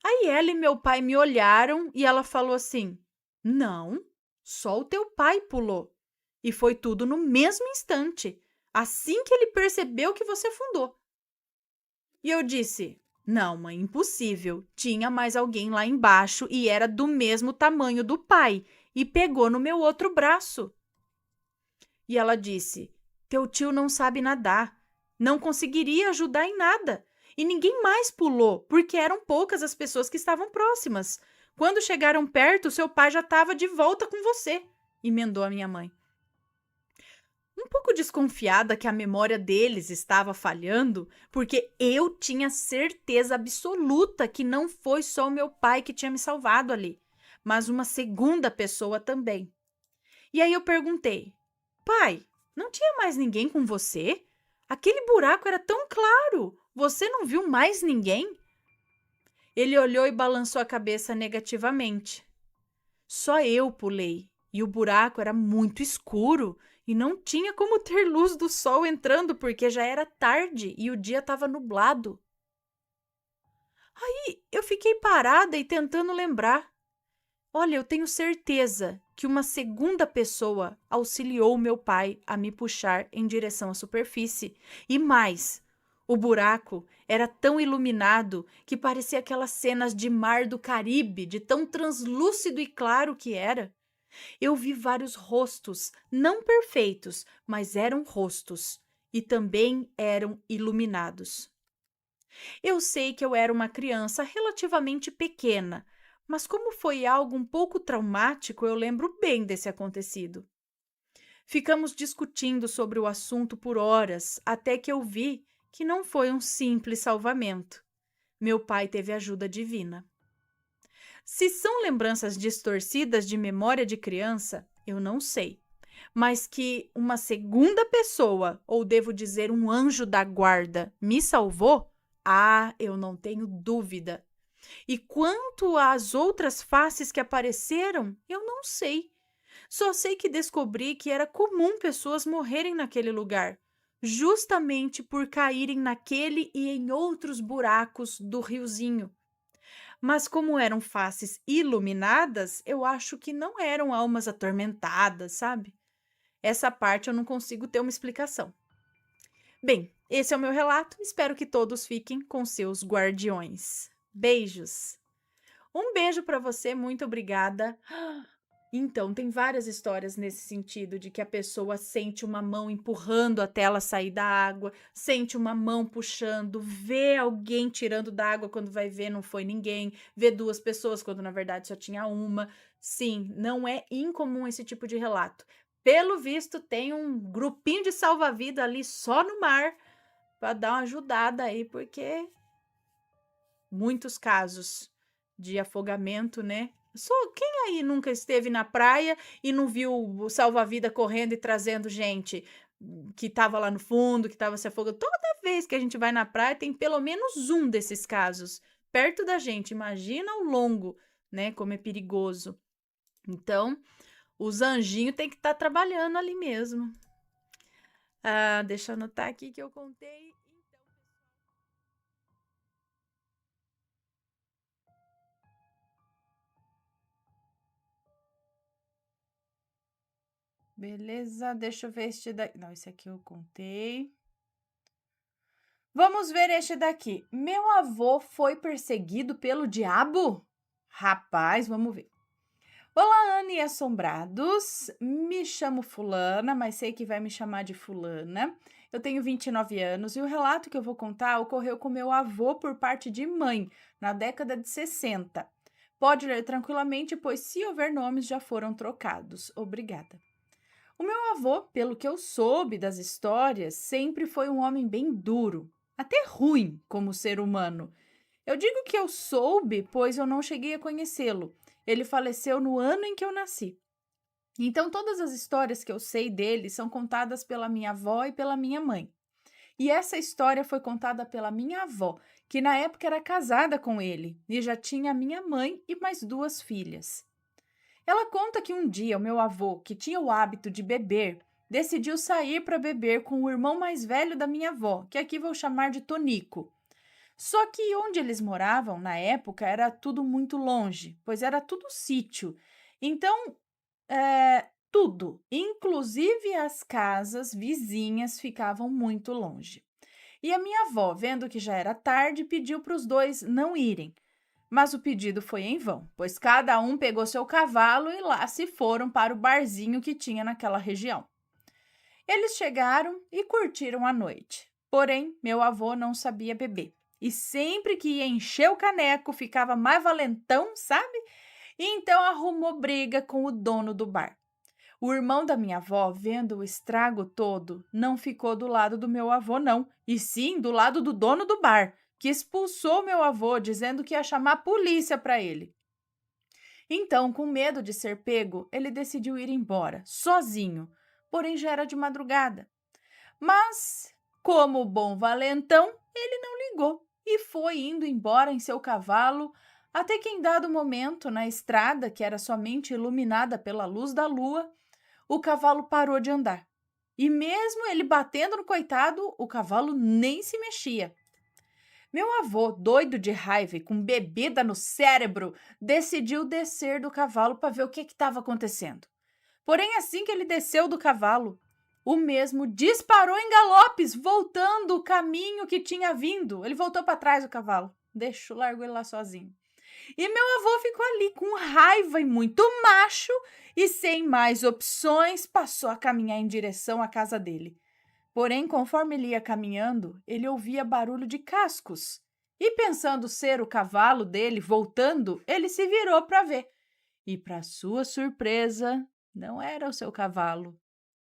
Aí ela e meu pai me olharam e ela falou assim: Não, só o teu pai pulou. E foi tudo no mesmo instante, assim que ele percebeu que você afundou. E eu disse: Não, mãe, impossível. Tinha mais alguém lá embaixo e era do mesmo tamanho do pai e pegou no meu outro braço. E ela disse: Teu tio não sabe nadar, não conseguiria ajudar em nada. E ninguém mais pulou, porque eram poucas as pessoas que estavam próximas. Quando chegaram perto, seu pai já estava de volta com você, emendou a minha mãe. Um pouco desconfiada que a memória deles estava falhando, porque eu tinha certeza absoluta que não foi só o meu pai que tinha me salvado ali, mas uma segunda pessoa também. E aí eu perguntei: Pai, não tinha mais ninguém com você? Aquele buraco era tão claro. Você não viu mais ninguém? Ele olhou e balançou a cabeça negativamente. Só eu pulei e o buraco era muito escuro e não tinha como ter luz do sol entrando porque já era tarde e o dia estava nublado. Aí eu fiquei parada e tentando lembrar. Olha, eu tenho certeza que uma segunda pessoa auxiliou meu pai a me puxar em direção à superfície. E mais, o buraco era tão iluminado que parecia aquelas cenas de mar do Caribe, de tão translúcido e claro que era. Eu vi vários rostos, não perfeitos, mas eram rostos, e também eram iluminados. Eu sei que eu era uma criança relativamente pequena, mas como foi algo um pouco traumático, eu lembro bem desse acontecido. Ficamos discutindo sobre o assunto por horas, até que eu vi que não foi um simples salvamento. Meu pai teve ajuda divina. Se são lembranças distorcidas de memória de criança, eu não sei. Mas que uma segunda pessoa, ou devo dizer um anjo da guarda, me salvou? Ah, eu não tenho dúvida. E quanto às outras faces que apareceram, eu não sei. Só sei que descobri que era comum pessoas morrerem naquele lugar, justamente por caírem naquele e em outros buracos do riozinho. Mas como eram faces iluminadas, eu acho que não eram almas atormentadas, sabe? Essa parte eu não consigo ter uma explicação. Bem, esse é o meu relato. Espero que todos fiquem com seus guardiões. Beijos. Um beijo para você, muito obrigada. Então, tem várias histórias nesse sentido de que a pessoa sente uma mão empurrando até ela sair da água, sente uma mão puxando, vê alguém tirando da água quando vai ver não foi ninguém, vê duas pessoas quando na verdade só tinha uma. Sim, não é incomum esse tipo de relato. Pelo visto, tem um grupinho de salva-vida ali só no mar para dar uma ajudada aí, porque muitos casos de afogamento, né? Só quem aí nunca esteve na praia e não viu o salva-vida correndo e trazendo gente que estava lá no fundo, que estava se afogando? Toda vez que a gente vai na praia tem pelo menos um desses casos perto da gente. Imagina ao longo, né? Como é perigoso. Então, os anjinhos têm que estar trabalhando ali mesmo. Deixa eu anotar aqui que eu contei. Beleza, deixa eu ver este daqui. Não, esse aqui eu contei. Vamos ver este daqui. Meu avô foi perseguido pelo diabo? Rapaz, vamos ver. Olá, Anne e assombrados. Me chamo Fulana, mas sei que vai me chamar de Fulana. Eu tenho 29 anos e o relato que eu vou contar ocorreu com meu avô por parte de mãe, na década de 60. Pode ler tranquilamente, pois se houver nomes já foram trocados. Obrigada. O meu avô, pelo que eu soube das histórias, sempre foi um homem bem duro, até ruim como ser humano. Eu digo que eu soube, pois eu não cheguei a conhecê-lo. Ele faleceu no ano em que eu nasci. Então, todas as histórias que eu sei dele são contadas pela minha avó e pela minha mãe. E essa história foi contada pela minha avó, que na época era casada com ele e já tinha minha mãe e mais duas filhas. Ela conta que um dia o meu avô, que tinha o hábito de beber, decidiu sair para beber com o irmão mais velho da minha avó, que aqui vou chamar de Tonico. Só que onde eles moravam na época era tudo muito longe, pois era tudo sítio. Então, tudo, inclusive as casas vizinhas, ficavam muito longe. E a minha avó, vendo que já era tarde, pediu para os dois não irem. Mas o pedido foi em vão, pois cada um pegou seu cavalo e lá se foram para o barzinho que tinha naquela região. Eles chegaram e curtiram a noite. Porém, meu avô não sabia beber. E sempre que ia encher o caneco, ficava mais valentão, sabe? E então arrumou briga com o dono do bar. O irmão da minha avó, vendo o estrago todo, não ficou do lado do meu avô, não, e sim do lado do dono do bar, que expulsou meu avô, dizendo que ia chamar a polícia para ele. Então, com medo de ser pego, ele decidiu ir embora, sozinho, porém já era de madrugada. Mas, como bom valentão, ele não ligou e foi indo embora em seu cavalo, até que em dado momento, na estrada, que era somente iluminada pela luz da lua, o cavalo parou de andar. E mesmo ele batendo no coitado, o cavalo nem se mexia. Meu avô, doido de raiva e com bebida no cérebro, decidiu descer do cavalo para ver o que estava acontecendo. Porém, assim que ele desceu do cavalo, o mesmo disparou em galopes, voltando o caminho que tinha vindo. Ele voltou para trás do cavalo. Largou ele lá sozinho. E meu avô ficou ali com raiva e muito macho e sem mais opções passou a caminhar em direção à casa dele. Porém, conforme ele ia caminhando, ele ouvia barulho de cascos. E pensando ser o cavalo dele voltando, ele se virou para ver. E, para sua surpresa, não era o seu cavalo,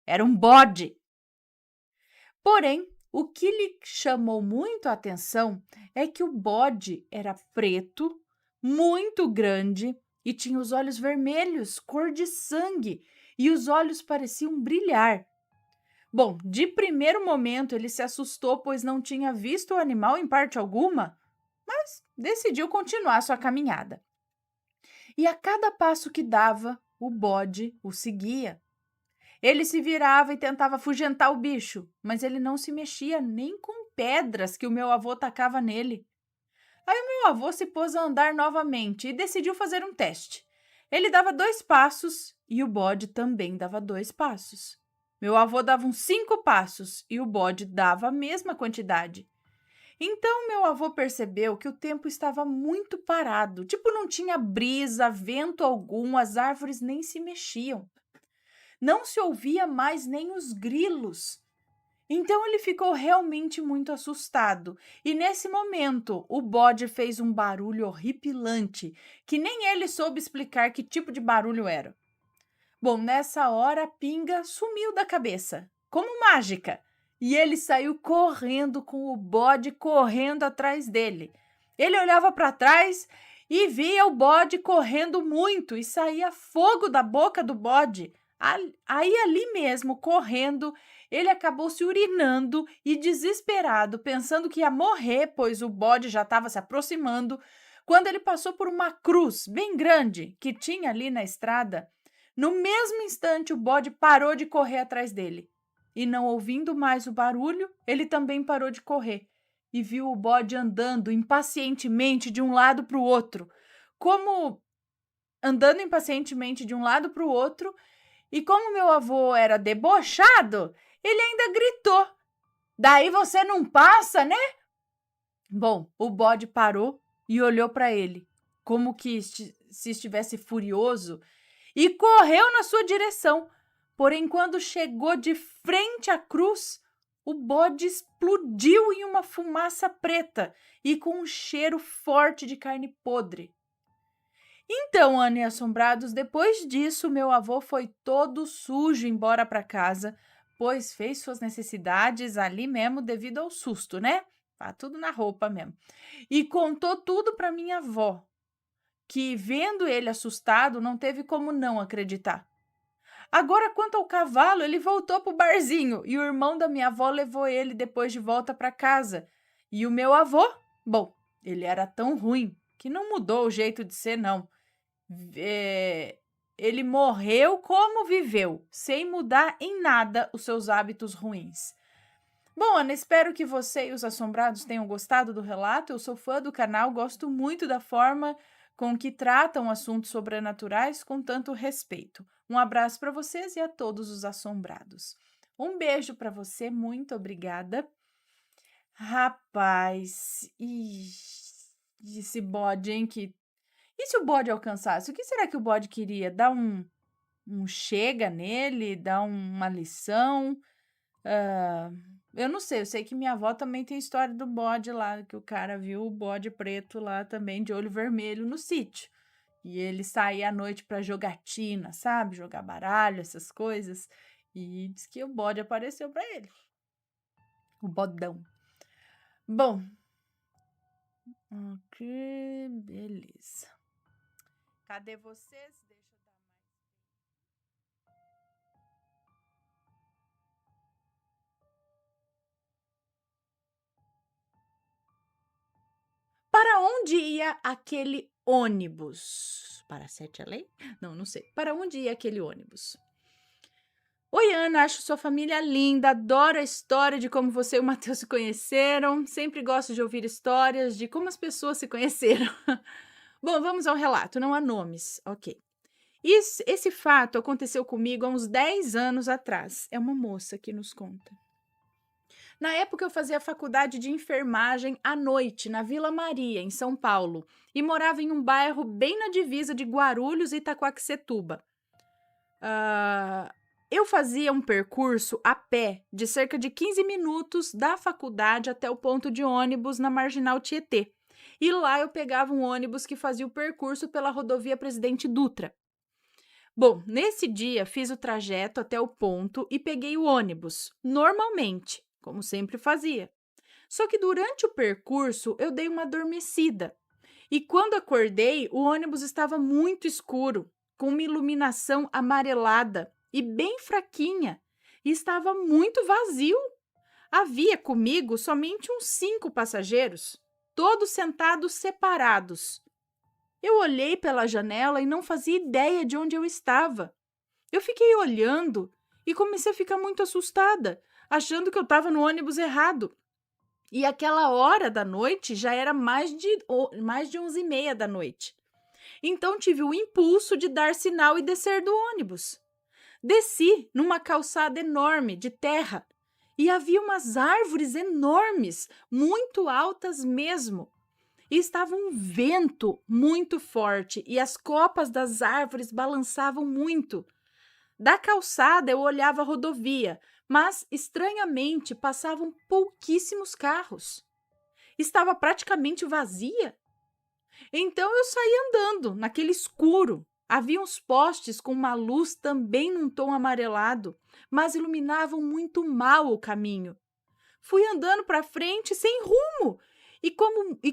era um bode. Porém, o que lhe chamou muito a atenção é que o bode era preto, muito grande e tinha os olhos vermelhos, cor de sangue, e os olhos pareciam brilhar. Bom, de primeiro momento ele se assustou, pois não tinha visto o animal em parte alguma, mas decidiu continuar sua caminhada. E a cada passo que dava, o bode o seguia. Ele se virava e tentava afugentar o bicho, mas ele não se mexia nem com pedras que o meu avô tacava nele. Aí o meu avô se pôs a andar novamente e decidiu fazer um teste. Ele dava 2 passos e o bode também dava 2 passos. Meu avô dava uns 5 passos e o bode dava a mesma quantidade. Então meu avô percebeu que o tempo estava muito parado, tipo não tinha brisa, vento algum, as árvores nem se mexiam. Não se ouvia mais nem os grilos. Então ele ficou realmente muito assustado, e nesse momento o bode fez um barulho horripilante, que nem ele soube explicar que tipo de barulho era. Bom, nessa hora a pinga sumiu da cabeça, como mágica, e ele saiu correndo com o bode correndo atrás dele. Ele olhava para trás e via o bode correndo muito e saía fogo da boca do bode. Aí ali mesmo, correndo, ele acabou se urinando e desesperado, pensando que ia morrer, pois o bode já estava se aproximando, quando ele passou por uma cruz bem grande que tinha ali na estrada. No mesmo instante, o bode parou de correr atrás dele. E não ouvindo mais o barulho, ele também parou de correr e viu o bode andando impacientemente de um lado para o outro, como andando impacientemente de um lado para o outro, e como meu avô era debochado, ele ainda gritou: "Daí você não passa, né?" Bom, o bode parou e olhou para ele, como que se estivesse furioso, e correu na sua direção. Porém, quando chegou de frente à cruz, o bode explodiu em uma fumaça preta e com um cheiro forte de carne podre. Então, Ana e Assombrados, depois disso, meu avô foi todo sujo embora para casa, pois fez suas necessidades ali mesmo devido ao susto, né? Tá tudo na roupa mesmo. E contou tudo para minha avó, que, vendo ele assustado, não teve como não acreditar. Agora, quanto ao cavalo, ele voltou pro barzinho e o irmão da minha avó levou ele depois de volta para casa. E o meu avô, bom, ele era tão ruim que não mudou o jeito de ser, não. Ele morreu como viveu, sem mudar em nada os seus hábitos ruins. Bom, Ana, espero que você e os assombrados tenham gostado do relato. Eu sou fã do canal, gosto muito da forma com que tratam assuntos sobrenaturais com tanto respeito. Um abraço para vocês e a todos os assombrados. Um beijo para você, muito obrigada. Rapaz, esse bode, hein? E se o bode alcançasse? O que será que o bode queria? Dar um chega nele? Dar uma lição? Eu não sei, eu sei que minha avó também tem história do bode lá, que o cara viu o bode preto lá também, de olho vermelho, no sítio. E ele saía à noite para jogatina, sabe? Jogar baralho, essas coisas. E diz que o bode apareceu para ele. O bodão. Bom. Ok, beleza. Cadê vocês? Deixa eu dar mais. Para onde ia aquele ônibus? Para Sete Além? Não, não sei. Para onde ia aquele ônibus? Oi, Ana, acho sua família linda, adoro a história de como você e o Matheus se conheceram. Sempre gosto de ouvir histórias de como as pessoas se conheceram. Bom, vamos ao relato, não há nomes, ok. Esse fato aconteceu comigo há uns 10 anos atrás. É uma moça que nos conta. Na época, eu fazia faculdade de enfermagem à noite, na Vila Maria, em São Paulo, e morava em um bairro bem na divisa de Guarulhos e Itaquaquecetuba. Eu fazia um percurso a pé de cerca de 15 minutos da faculdade até o ponto de ônibus na Marginal Tietê. E lá eu pegava um ônibus que fazia o percurso pela rodovia Presidente Dutra. Bom, nesse dia fiz o trajeto até o ponto e peguei o ônibus, normalmente, como sempre fazia. Só que durante o percurso eu dei uma adormecida. E quando acordei, o ônibus estava muito escuro, com uma iluminação amarelada e bem fraquinha, e estava muito vazio. Havia comigo somente uns 5 passageiros, todos sentados separados. Eu olhei pela janela e não fazia ideia de onde eu estava. Eu fiquei olhando e comecei a ficar muito assustada, achando que eu estava no ônibus errado. E aquela hora da noite já era mais de 11h30 da noite. Então tive o impulso de dar sinal e descer do ônibus. Desci numa calçada enorme de terra e havia umas árvores enormes, muito altas mesmo. E estava um vento muito forte e as copas das árvores balançavam muito. Da calçada eu olhava a rodovia, mas estranhamente passavam pouquíssimos carros. Estava praticamente vazia. Então eu saí andando naquele escuro. Havia uns postes com uma luz também num tom amarelado, mas iluminavam muito mal o caminho. Fui andando para frente sem rumo e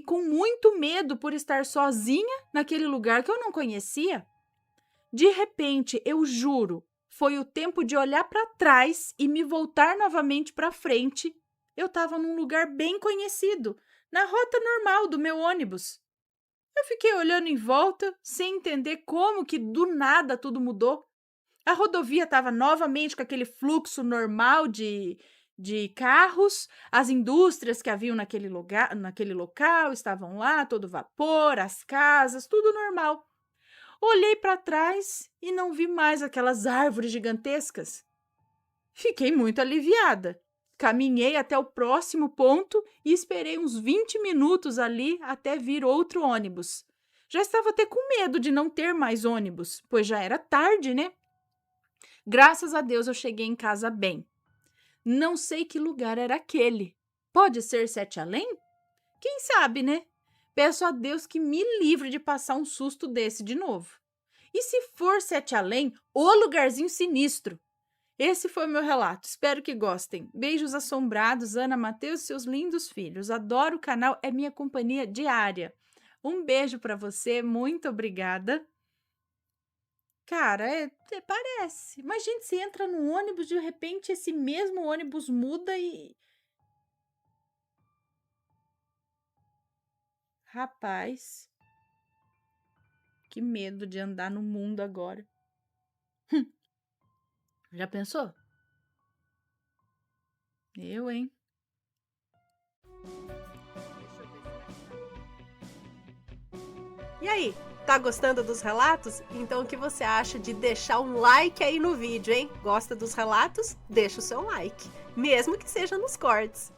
com muito medo por estar sozinha naquele lugar que eu não conhecia. De repente, eu juro, foi o tempo de olhar para trás e me voltar novamente para frente. Eu estava num lugar bem conhecido, na rota normal do meu ônibus. Eu fiquei olhando em volta, sem entender como que do nada tudo mudou. A rodovia estava novamente com aquele fluxo normal de carros, as indústrias que haviam naquele local estavam lá, todo vapor, as casas, tudo normal. Olhei para trás e não vi mais aquelas árvores gigantescas. Fiquei muito aliviada. Caminhei até o próximo ponto e esperei uns 20 minutos ali até vir outro ônibus. Já estava até com medo de não ter mais ônibus, pois já era tarde, né? Graças a Deus eu cheguei em casa bem. Não sei que lugar era aquele. Pode ser Sete Além? Quem sabe, né? Peço a Deus que me livre de passar um susto desse de novo. E se for Sete Além, o lugarzinho sinistro? Esse foi o meu relato. Espero que gostem. Beijos assombrados, Ana, Matheus e seus lindos filhos. Adoro o canal, é minha companhia diária. Um beijo para você, muito obrigada. Cara, parece. Mas, gente, você entra no ônibus, de repente esse mesmo ônibus muda e... Rapaz, que medo de andar no mundo agora. Já pensou? Eu, hein? E aí, tá gostando dos relatos? Então o que você acha de deixar um like aí no vídeo, hein? Gosta dos relatos? Deixa o seu like, mesmo que seja nos cortes.